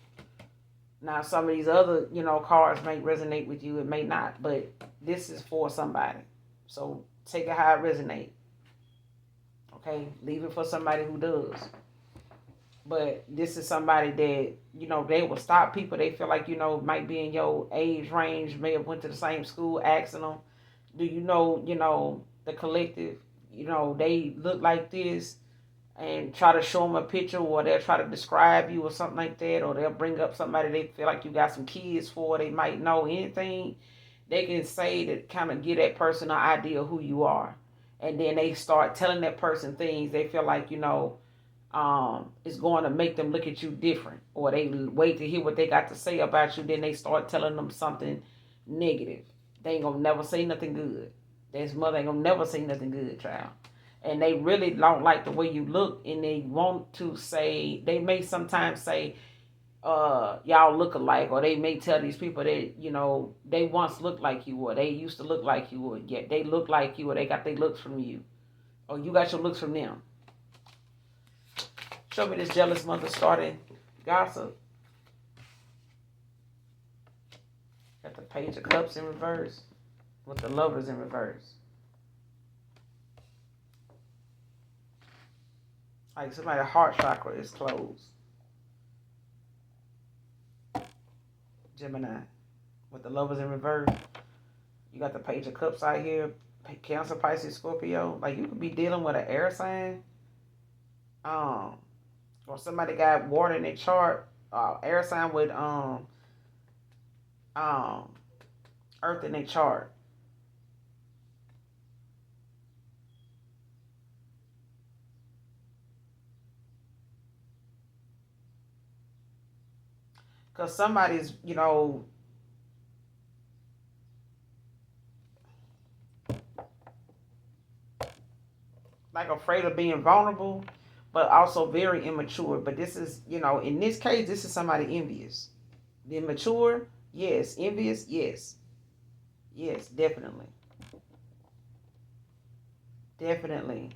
Now, some of these other, you know, cards may resonate with you. It may not. But this is for somebody. So take it how it resonates. Okay? Leave it for somebody who does. But this is somebody that, you know, they will stop people they feel like, you know, might be in your age range, may have went to the same school, asking them, do you know, the collective, you know, they look like this, and try to show them a picture, or they'll try to describe you or something like that, or they'll bring up somebody they feel like you got some kids for, they might know anything they can say to kind of give that person an idea of who you are. And then they start telling that person things they feel like, you know, it's going to make them look at you different, or they wait to hear what they got to say about you, then they start telling them something negative. They ain't gonna never say nothing good. This mother ain't gonna never say nothing good, child. And they really don't like the way you look, and they want to say, they may sometimes say, y'all look alike, or they may tell these people that, you know, they once looked like you, or they used to look like you, or yet they look like you, or they got their looks from you, or you got your looks from them. Show me this jealous mother starting gossip. Got the Page of Cups in reverse with the Lovers in reverse. Like somebody's heart chakra is closed. Gemini with the Lovers in reverse. You got the Page of Cups out here. Cancer, Pisces, Scorpio. Like you could be dealing with an air sign. Or somebody got water in their chart, air sign with earth in their chart. Because somebody's, you know, like afraid of being vulnerable, but also very immature. But this is, you know, in this case, this is somebody envious. The immature, yes. Envious, yes. Yes, definitely. Definitely.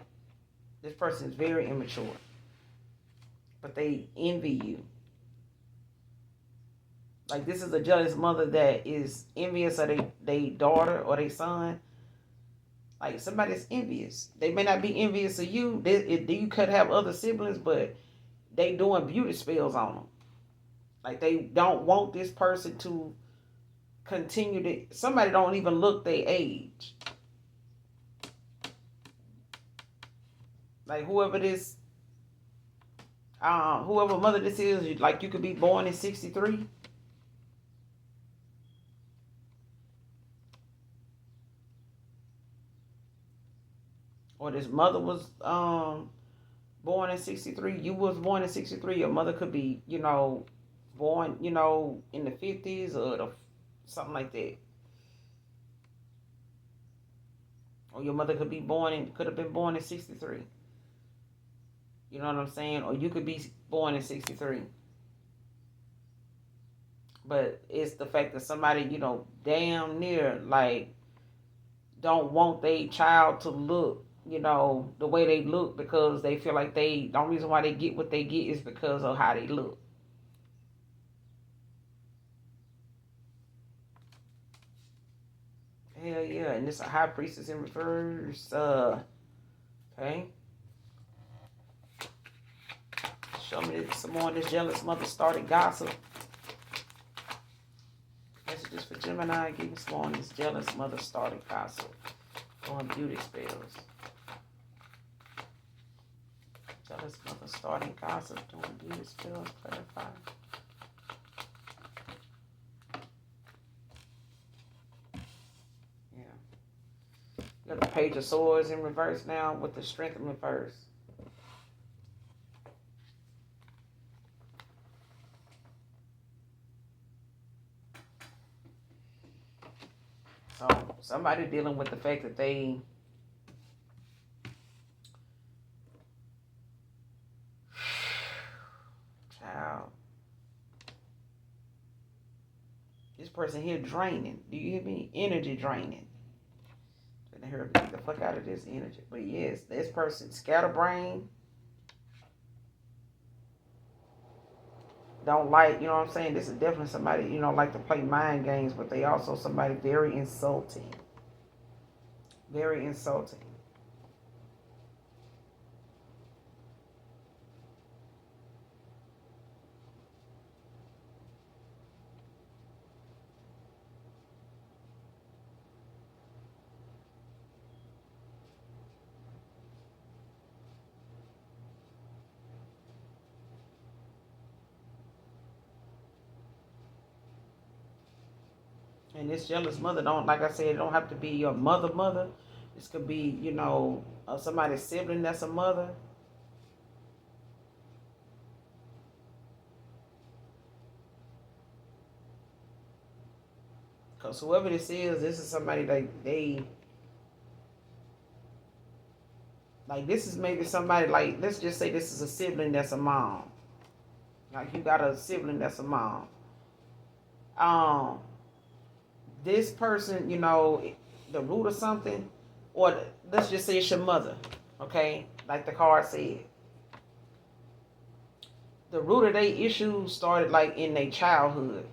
This person is very immature. But they envy you. Like this is a jealous mother that is envious of their daughter or their son. Like somebody's envious. They may not be envious of you. You could have other siblings, but they doing beauty spells on them. Like they don't want this person to continue to. Somebody don't even look their age. Like whoever this, whoever mother this is, like you could be born in '63. Or this mother was born in '63. You was born in '63. Your mother could be, you know, born, you know, in the '50s or something like that. Or your mother could have been born in '63. You know what I'm saying? Or you could be born in '63. But it's the fact that somebody, damn near like don't want their child to look, the way they look because they feel like the only reason why they get what they get is because of how they look. Hell yeah, and it's a high priestess in reverse. Okay. Show me some more of this jealous mother started gossip. Messages for Gemini. Give me some more on this jealous mother started gossip. Doing beauty spells. Jealous mother starting gossip. Doing beauty spells. Clarify. Yeah. You got the Page of Swords in reverse now with the Strength in reverse. So somebody dealing with the fact that they child. This person here draining. Do you hear me? Energy draining. Trying to get the fuck out of this energy. But yes, this person scatterbrain. Don't like, you know what I'm saying? This is definitely somebody, like to play mind games, but they also somebody very insulting. Very insulting. And this jealous mother don't, like I said, it don't have to be your mother. This could be, somebody's sibling that's a mother. Because whoever this is somebody that like this is maybe somebody like, let's just say this is a sibling that's a mom. Like you got a sibling that's a mom. This person, the root of something, or let's just say it's your mother, okay? Like the card said. The root of their issues started like in their childhood.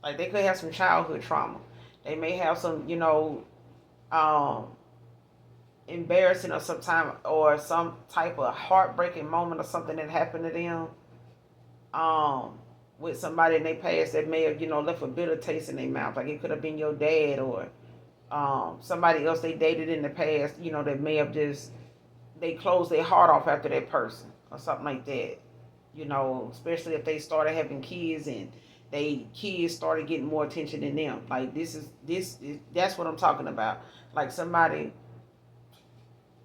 Like they could have some childhood trauma. They may have some, embarrassing or some type of heartbreaking moment or something that happened to them. With somebody in their past that may have, left a bitter taste in their mouth. Like it could have been your dad or somebody else they dated in the past, that may have they closed their heart off after that person or something like that. Especially if they started having kids and kids started getting more attention than them. Like that's what I'm talking about. Like somebody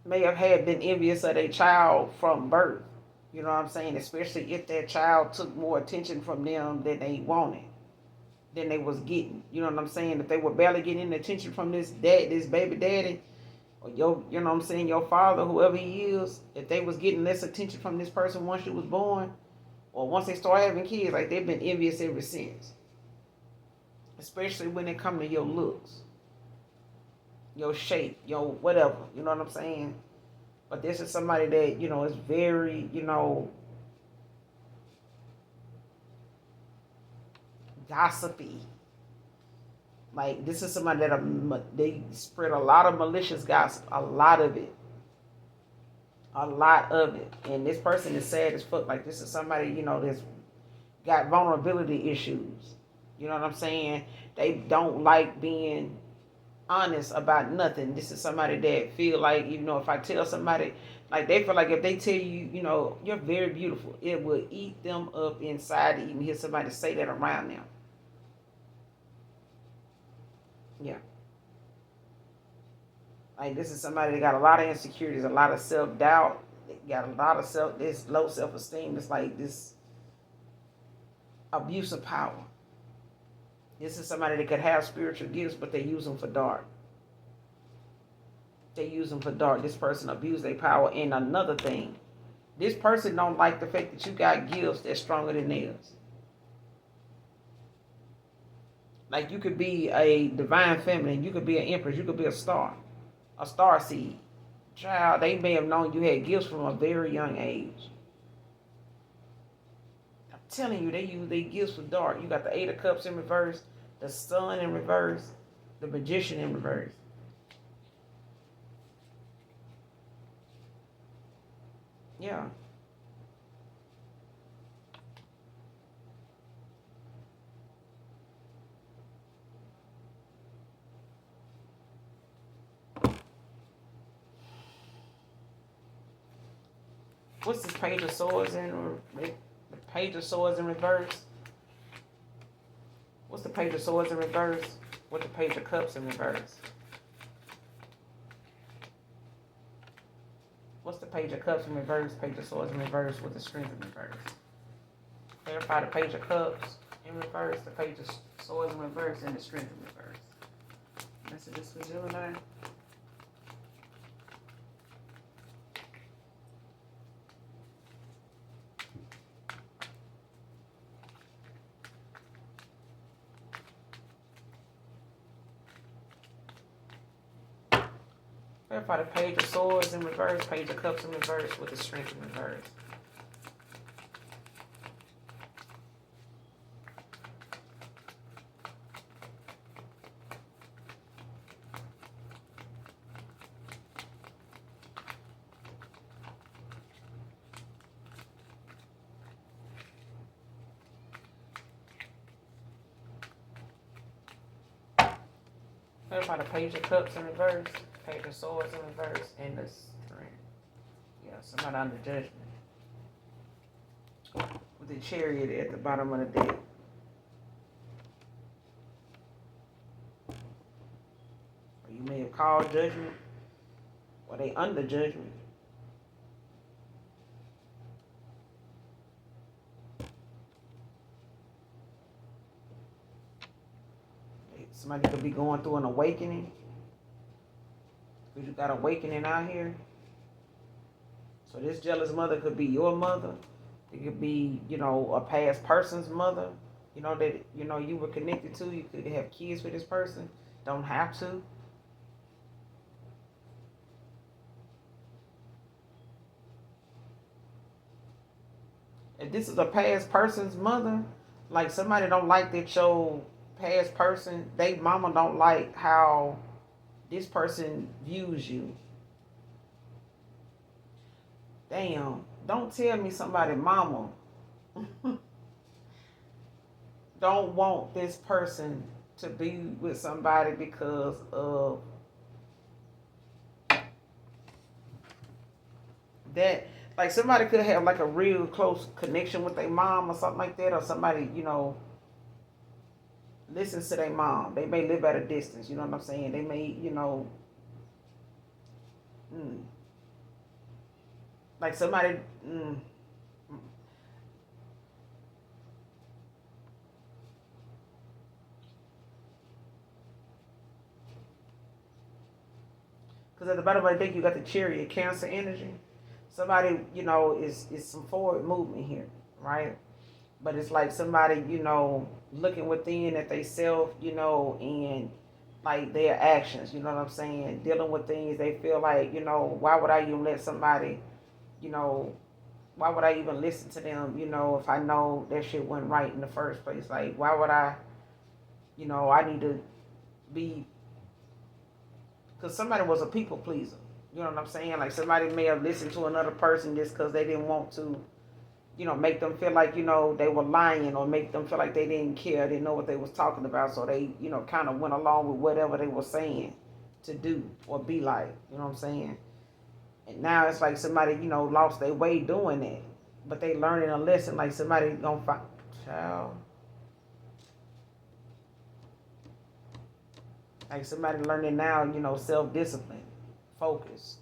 may have been envious of their child from birth. You know what I'm saying? Especially if their child took more attention from them than they wanted, than they was getting. You know what I'm saying? If they were barely getting any attention from this baby daddy, or you know what I'm saying, your father, whoever he is, if they was getting less attention from this person once you was born, or once they start having kids, like they've been envious ever since. Especially when it come to your looks, your shape, your whatever. You know what I'm saying? But this is somebody that, is very, gossipy. Like, this is somebody that they spread a lot of malicious gossip. A lot of it. A lot of it. And this person is sad as fuck. Like, this is somebody, that's got vulnerability issues. You know what I'm saying? They don't like being honest about nothing. This is somebody that feel like, if I tell somebody, like they feel like if they tell you, you're very beautiful, it will eat them up inside to even hear somebody say that around them. Yeah. Like this is somebody that got a lot of insecurities, a lot of self-doubt, they got a lot of this low self-esteem. It's like this abuse of power. This is somebody that could have spiritual gifts, but they use them for dark. They use them for dark. This person abused their power. And another thing, this person don't like the fact that you got gifts that's stronger than theirs. Like you could be a divine feminine, you could be an empress, you could be a star seed. Child, they may have known you had gifts from a very young age. I'm telling you, they use their gifts for dark. You got the Eight of Cups in reverse, the Sun in reverse, the Magician in reverse. Yeah. What's this Page of Swords in? The Page of Swords in reverse. What's the Page of Swords in reverse? What's the Page of Cups in reverse? What's the Page of Cups in reverse? Page of Swords in reverse with the Strength in reverse. Clarify the Page of Cups in reverse, the Page of Swords in reverse, and the Strength in reverse. Messages for Gemini. Clarify the Page of Swords in reverse, Page of Cups in reverse with the Strength in reverse. Clarify the Page of Cups in reverse, Page of Swords in reverse, and the Strength. Yeah, somebody under judgment. With the Chariot at the bottom of the deck. Or you may have called judgment, or they under judgment. Somebody could be going through an awakening. Because you got awakening out here. So this jealous mother could be your mother. It could be, a past person's mother, that, you were connected to. You could have kids with this person. Don't have to. If this is a past person's mother, like somebody don't like that your past person, they mama don't like how this person views you. Damn, don't tell me somebody mama don't want this person to be with somebody because of that. Like somebody could have like a real close connection with their mom or something like that, or somebody, listens to their mom. They may live at a distance, you know what I'm saying? They may, like somebody, because at the bottom of the deck you got the Chariot, Cancer energy. Somebody, is some forward movement here, right? But it's like somebody, looking within at they self, and like their actions, you know what I'm saying? Dealing with things they feel like, why would I even let somebody, why would I even listen to them, if I know that shit wasn't right in the first place? Like, why would I, I need to be, because somebody was a people pleaser. You know what I'm saying? Like somebody may have listened to another person just because they didn't want to, make them feel like, they were lying, or make them feel like they didn't care, didn't know what they was talking about. So they, kind of went along with whatever they were saying to do or be like, you know what I'm saying? And now it's like somebody, lost their way doing that. But they learning a lesson, like somebody gonna find, child. Like somebody learning now, self-discipline, focus,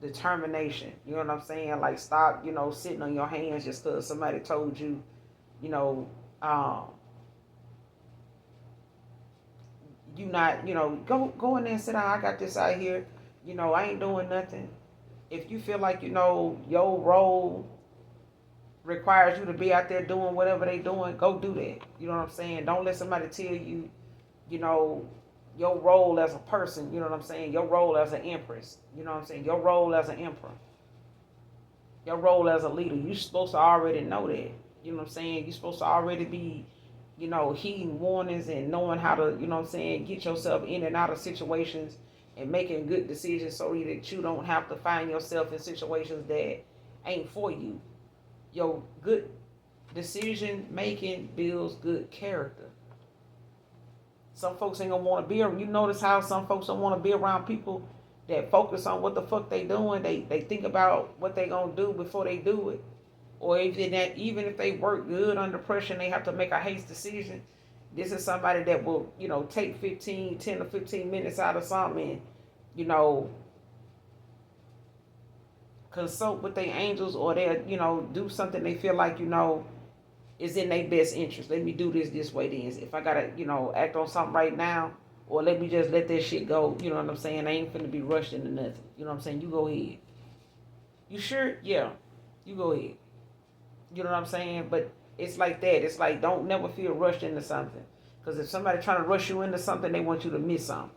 determination. You know what I'm saying? Like stop, sitting on your hands just because somebody told you, you not, go in there and sit down. I got this out here. I ain't doing nothing. If you feel like, your role requires you to be out there doing whatever they doing, go do that. You know what I'm saying? Don't let somebody tell you, you know, your role as a person, you know what I'm saying? Your role as an empress, you know what I'm saying? Your role as an emperor, your role as a leader. You're supposed to already know that. You know what I'm saying? You're supposed to already be, heeding warnings and knowing how to, you know what I'm saying, get yourself in and out of situations and making good decisions so that you don't have to find yourself in situations that ain't for you. Your good decision making builds good character. Some folks ain't gonna want to be around. You notice how some folks don't want to be around people that focus on what the fuck they doing. They think about what they gonna do before they do it. Or even if they work good under pressure and they have to make a haste decision, this is somebody that will, take 10 or 15 minutes out of something and, you know, consult with their angels, or they'll, do something they feel like, is in their best interest. Let me do this way then. If I gotta, act on something right now, or let me just let that shit go, you know what I'm saying? I ain't finna be rushed into nothing. You know what I'm saying? You go ahead. You sure? Yeah. You go ahead. You know what I'm saying? But it's like that. It's like, don't never feel rushed into something. Because if somebody trying to rush you into something, they want you to miss something.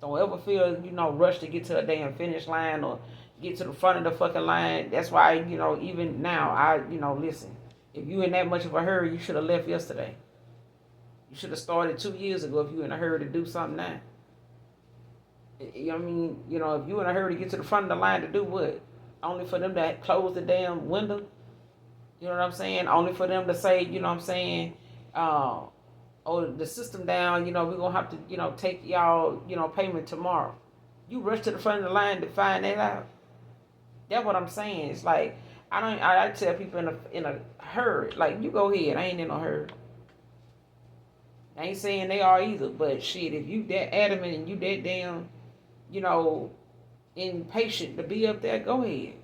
Don't ever feel, rushed to get to a damn finish line or get to the front of the fucking line. That's why, even now, listen. If you in that much of a hurry, you should have left yesterday. You should have started 2 years ago if you in a hurry to do something now. You know what I mean? If you in a hurry to get to the front of the line to do what? Only for them to close the damn window? You know what I'm saying? Only for them to say, you know what I'm saying, oh, the system down, we're going to have to, take y'all, payment tomorrow. You rush to the front of the line to find that out. That's what I'm saying. It's like, I tell people in a hurry, like, you go ahead. I ain't in no hurry. I ain't saying they are either, but shit, if you that adamant and you that damn, impatient to be up there, go ahead.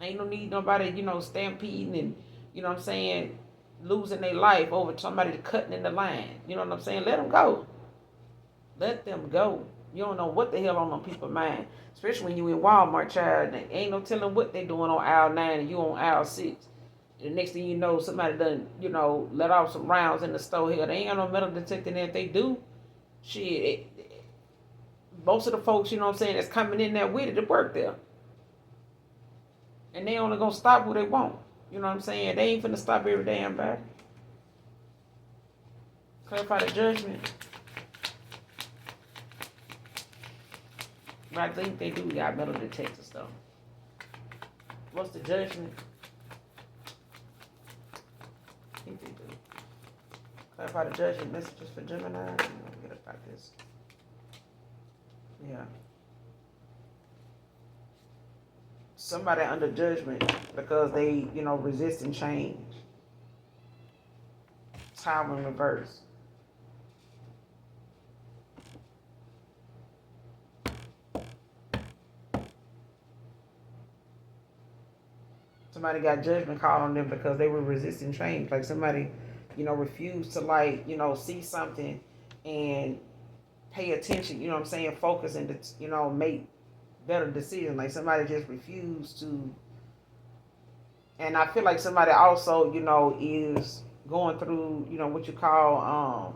Ain't no need nobody, stampeding and, you know what I'm saying, losing their life over somebody cutting in the line. You know what I'm saying? Let them go. Let them go. You don't know what the hell on them people's mind. Especially when you in Walmart, child. Ain't no telling what they doing on aisle 9 and you on aisle 6. The next thing you know, somebody done, let off some rounds in the store here. They ain't got no metal detector there. If they do, shit, most of the folks, you know what I'm saying, that's coming in there with it to work there. And they only gonna stop who they want. You know what I'm saying? They ain't finna stop every damn body. Clarify the judgment. But I think they do got metal detectors though. What's the judgment? I think they do. Clarify the judgment messages for Gemini. I'm gonna get about this. Yeah. Somebody under judgment because they, resisting change. Tower in reverse. Somebody got judgment called on them because they were resisting change. Like somebody, refused to see something and pay attention, you know what I'm saying, focus and, make better decisions. Like somebody just refused to. And I feel like somebody also, is going through, what you call,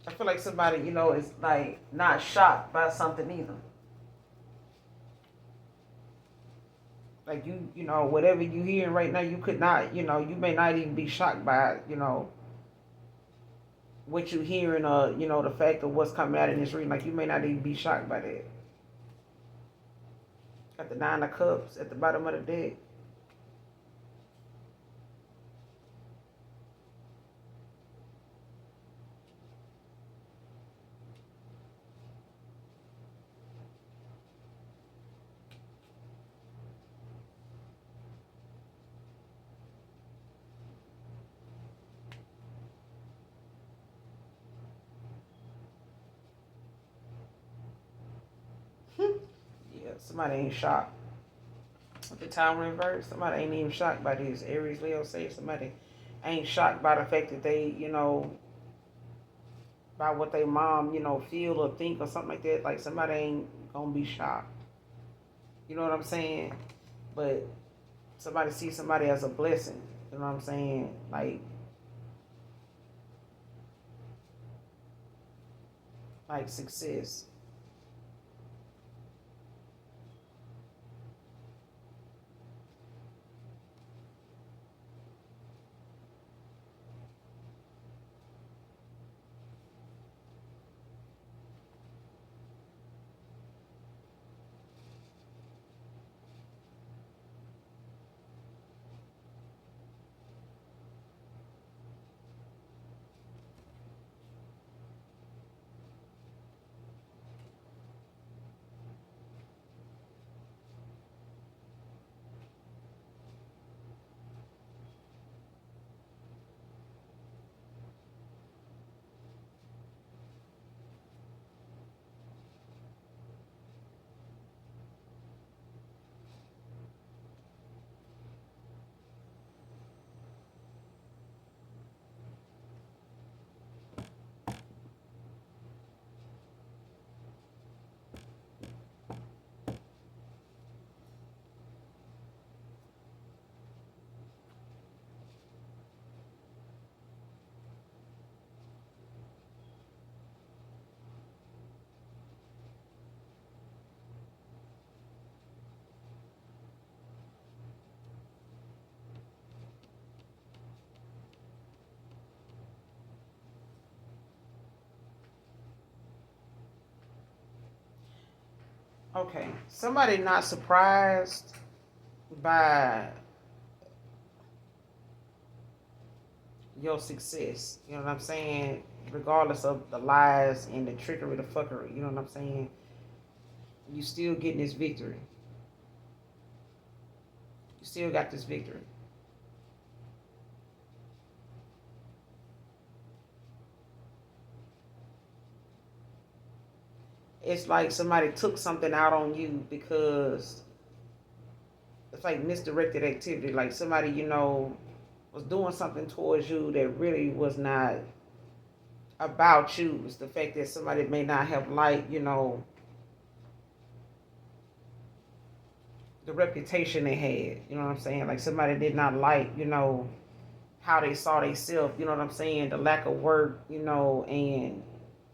I feel like somebody, is like not shocked by something either. Like whatever you hearing right now, you could not, you may not even be shocked by, what you hearing, the fact of what's coming out in this reading. Like you may not even be shocked by that. Got the 9 of Cups at the bottom of the deck. Yeah, somebody ain't shocked. With the Tower in reverse, somebody ain't even shocked by this. Aries, Leo, say somebody ain't shocked by the fact that they, by what they mom, feel or think or something like that. Like somebody ain't gonna be shocked. You know what I'm saying? But somebody sees somebody as a blessing. You know what I'm saying? Like success. Okay. Somebody not surprised by your success. You know what I'm saying? Regardless of the lies and the trickery, the fuckery. You know what I'm saying? You still getting this victory. You still got this victory. It's like somebody took something out on you because it's like misdirected activity. Like somebody, was doing something towards you that really was not about you. It's the fact that somebody may not have liked, the reputation they had. You know what I'm saying? Like somebody did not like, how they saw themselves. You know what I'm saying? The lack of work, and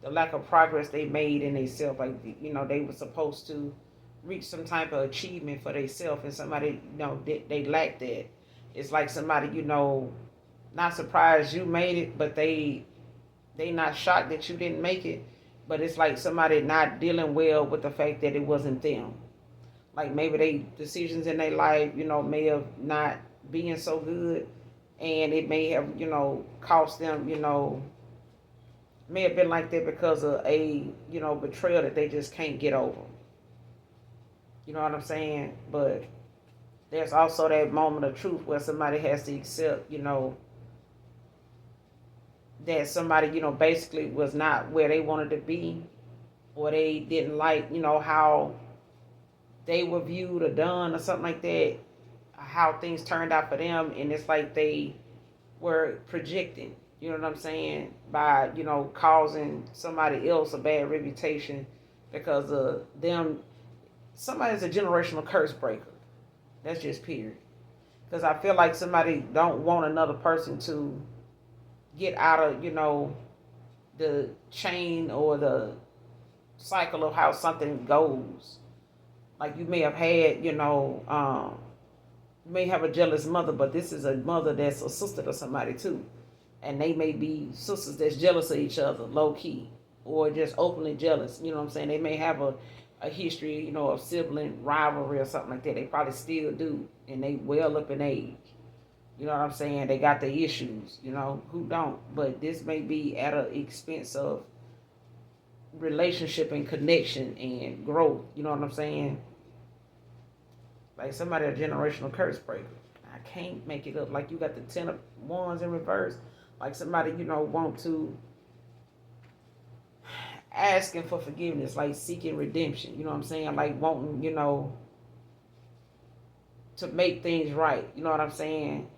the lack of progress they made in themselves. Like, they were supposed to reach some type of achievement for themselves, and somebody, they lacked that. It's like somebody, not surprised you made it, but they not shocked that you didn't make it. But it's like somebody not dealing well with the fact that it wasn't them. Like maybe they decisions in their life, may have not being so good, and it may have, cost them, may have been like that because of a, betrayal that they just can't get over. You know what I'm saying? But there's also that moment of truth where somebody has to accept, that somebody, basically was not where they wanted to be, or they didn't like, how they were viewed or done or something like that, how things turned out for them, and it's like they were projecting, you know what I'm saying, by, causing somebody else a bad reputation because of them. Somebody's a generational curse breaker. That's just period. Because I feel like somebody don't want another person to get out of, the chain or the cycle of how something goes. Like you may have had, you may have a jealous mother, but this is a mother that's a sister to somebody too. And they may be sisters that's jealous of each other, low key, or just openly jealous. You know what I'm saying? They may have a history, of sibling rivalry or something like that. They probably still do, and they well up in age. You know what I'm saying? They got the issues, who don't? But this may be at an expense of relationship and connection and growth. You know what I'm saying? Like somebody a generational curse breaker. I can't make it up. Like you got the 10 of Wands in reverse. Like somebody, want to asking for forgiveness, like seeking redemption. You know what I'm saying? Like wanting, to make things right. You know what I'm saying?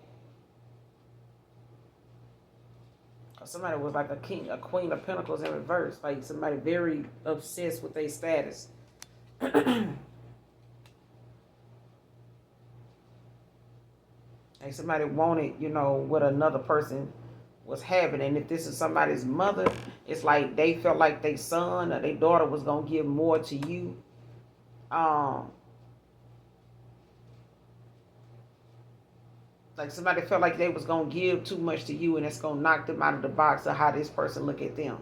Somebody was like a queen of pentacles in reverse. Like somebody very obsessed with their status. Like somebody wanted, what another person was having. And if this is somebody's mother, it's like they felt like their son or their daughter was gonna give more to you. Um, like somebody felt like they was gonna give too much to you, and it's gonna knock them out of the box of how this person look at them.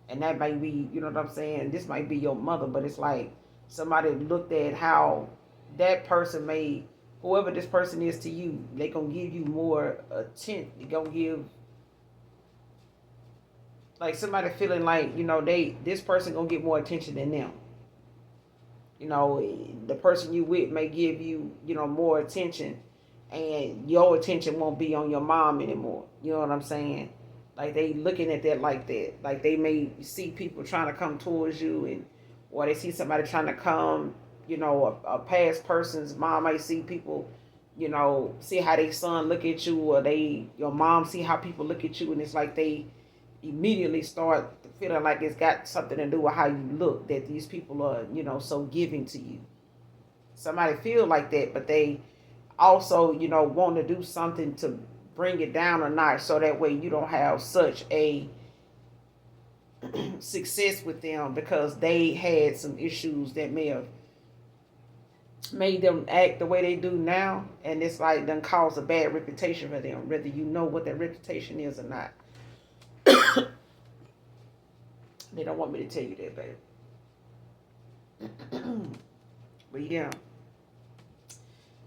And that might be, you know what I'm saying? This might be your mother, but it's like somebody looked at how that person made whoever this person is to you, they gonna give you more attention. They gonna give like somebody feeling like, this person gonna get more attention than them. The person you with may give you, more attention, and your attention won't be on your mom anymore. You know what I'm saying? Like they looking at that like that. Like they may see people trying to come towards you, and or they see somebody trying to come, a past person's mom might see people, see how they son look at you, or your mom see how people look at you, and it's like they immediately start feeling like it's got something to do with how you look, that these people are, so giving to you. Somebody feel like that, but they also, want to do something to bring it down a notch so that way you don't have such a success with them because they had some issues that may have made them act the way they do now, and it's like done cause a bad reputation for them, whether you know what that reputation is or not. They don't want me to tell you that, baby. But yeah,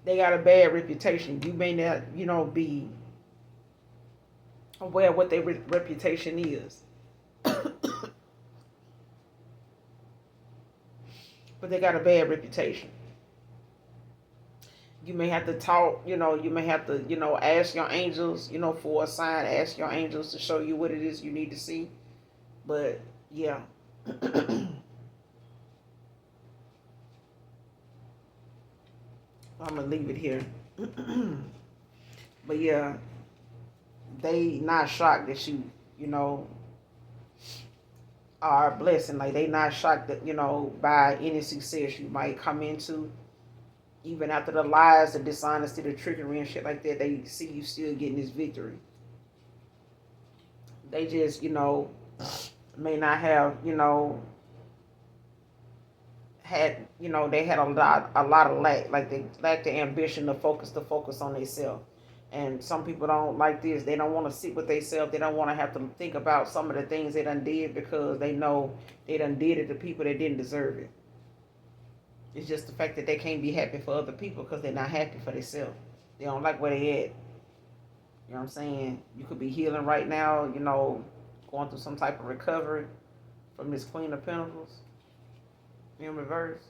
they got a bad reputation. You may not, be aware of what their reputation is. But they got a bad reputation. You may have to talk, you may have to, ask your angels, for a sign, ask your angels to show you what it is you need to see. But yeah. I'm gonna leave it here. But yeah, they not shocked that you are a blessing. Like they not shocked that, by any success you might come into. Even after the lies, the dishonesty, the trickery and shit like that, they see you still getting this victory. They just, may not have, they had a lot of lack. Like they lack the ambition to focus on themselves. And some people don't like this. They don't want to sit with themselves. They don't want to have to think about some of the things they done did because they know they done did it to people that didn't deserve it. It's just the fact that they can't be happy for other people because they're not happy for themselves. They don't like where they at. You know what I'm saying? You could be healing right now, going through some type of recovery from this Queen of Pentacles in reverse.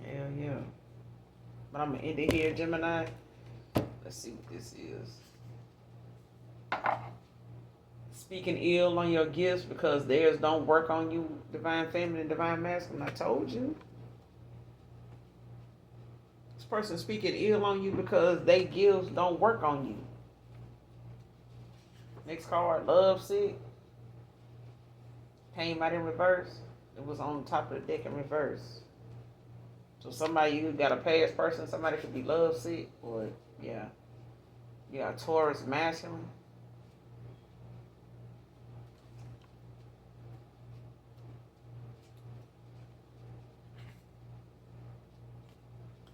Hell yeah. But I'm going to end it here, Gemini. Let's see what this is. Speaking ill on your gifts because theirs don't work on you, divine feminine, divine masculine. I told you. This person speaking ill on you because they gifts don't work on you. Next card, love sick. Came out in reverse. It was on top of the deck in reverse. So somebody, you got a past person, somebody could be love sick, or yeah, Taurus masculine.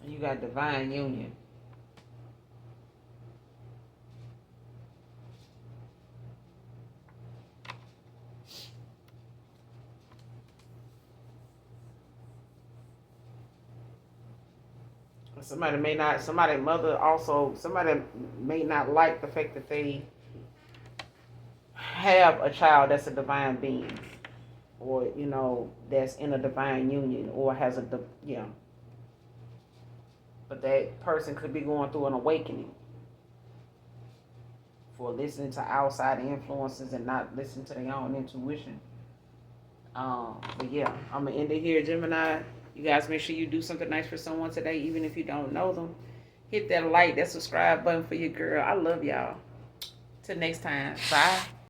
And you got divine union. Somebody may not like the fact that they have a child that's a divine being, or that's in a divine union, or has but that person could be going through an awakening for listening to outside influences and not listening to their own intuition. But yeah, I'm gonna end it here, Gemini. You guys make sure you do something nice for someone today, even if you don't know them. Hit that like, that subscribe button for your girl. I love y'all. Till next time. Bye.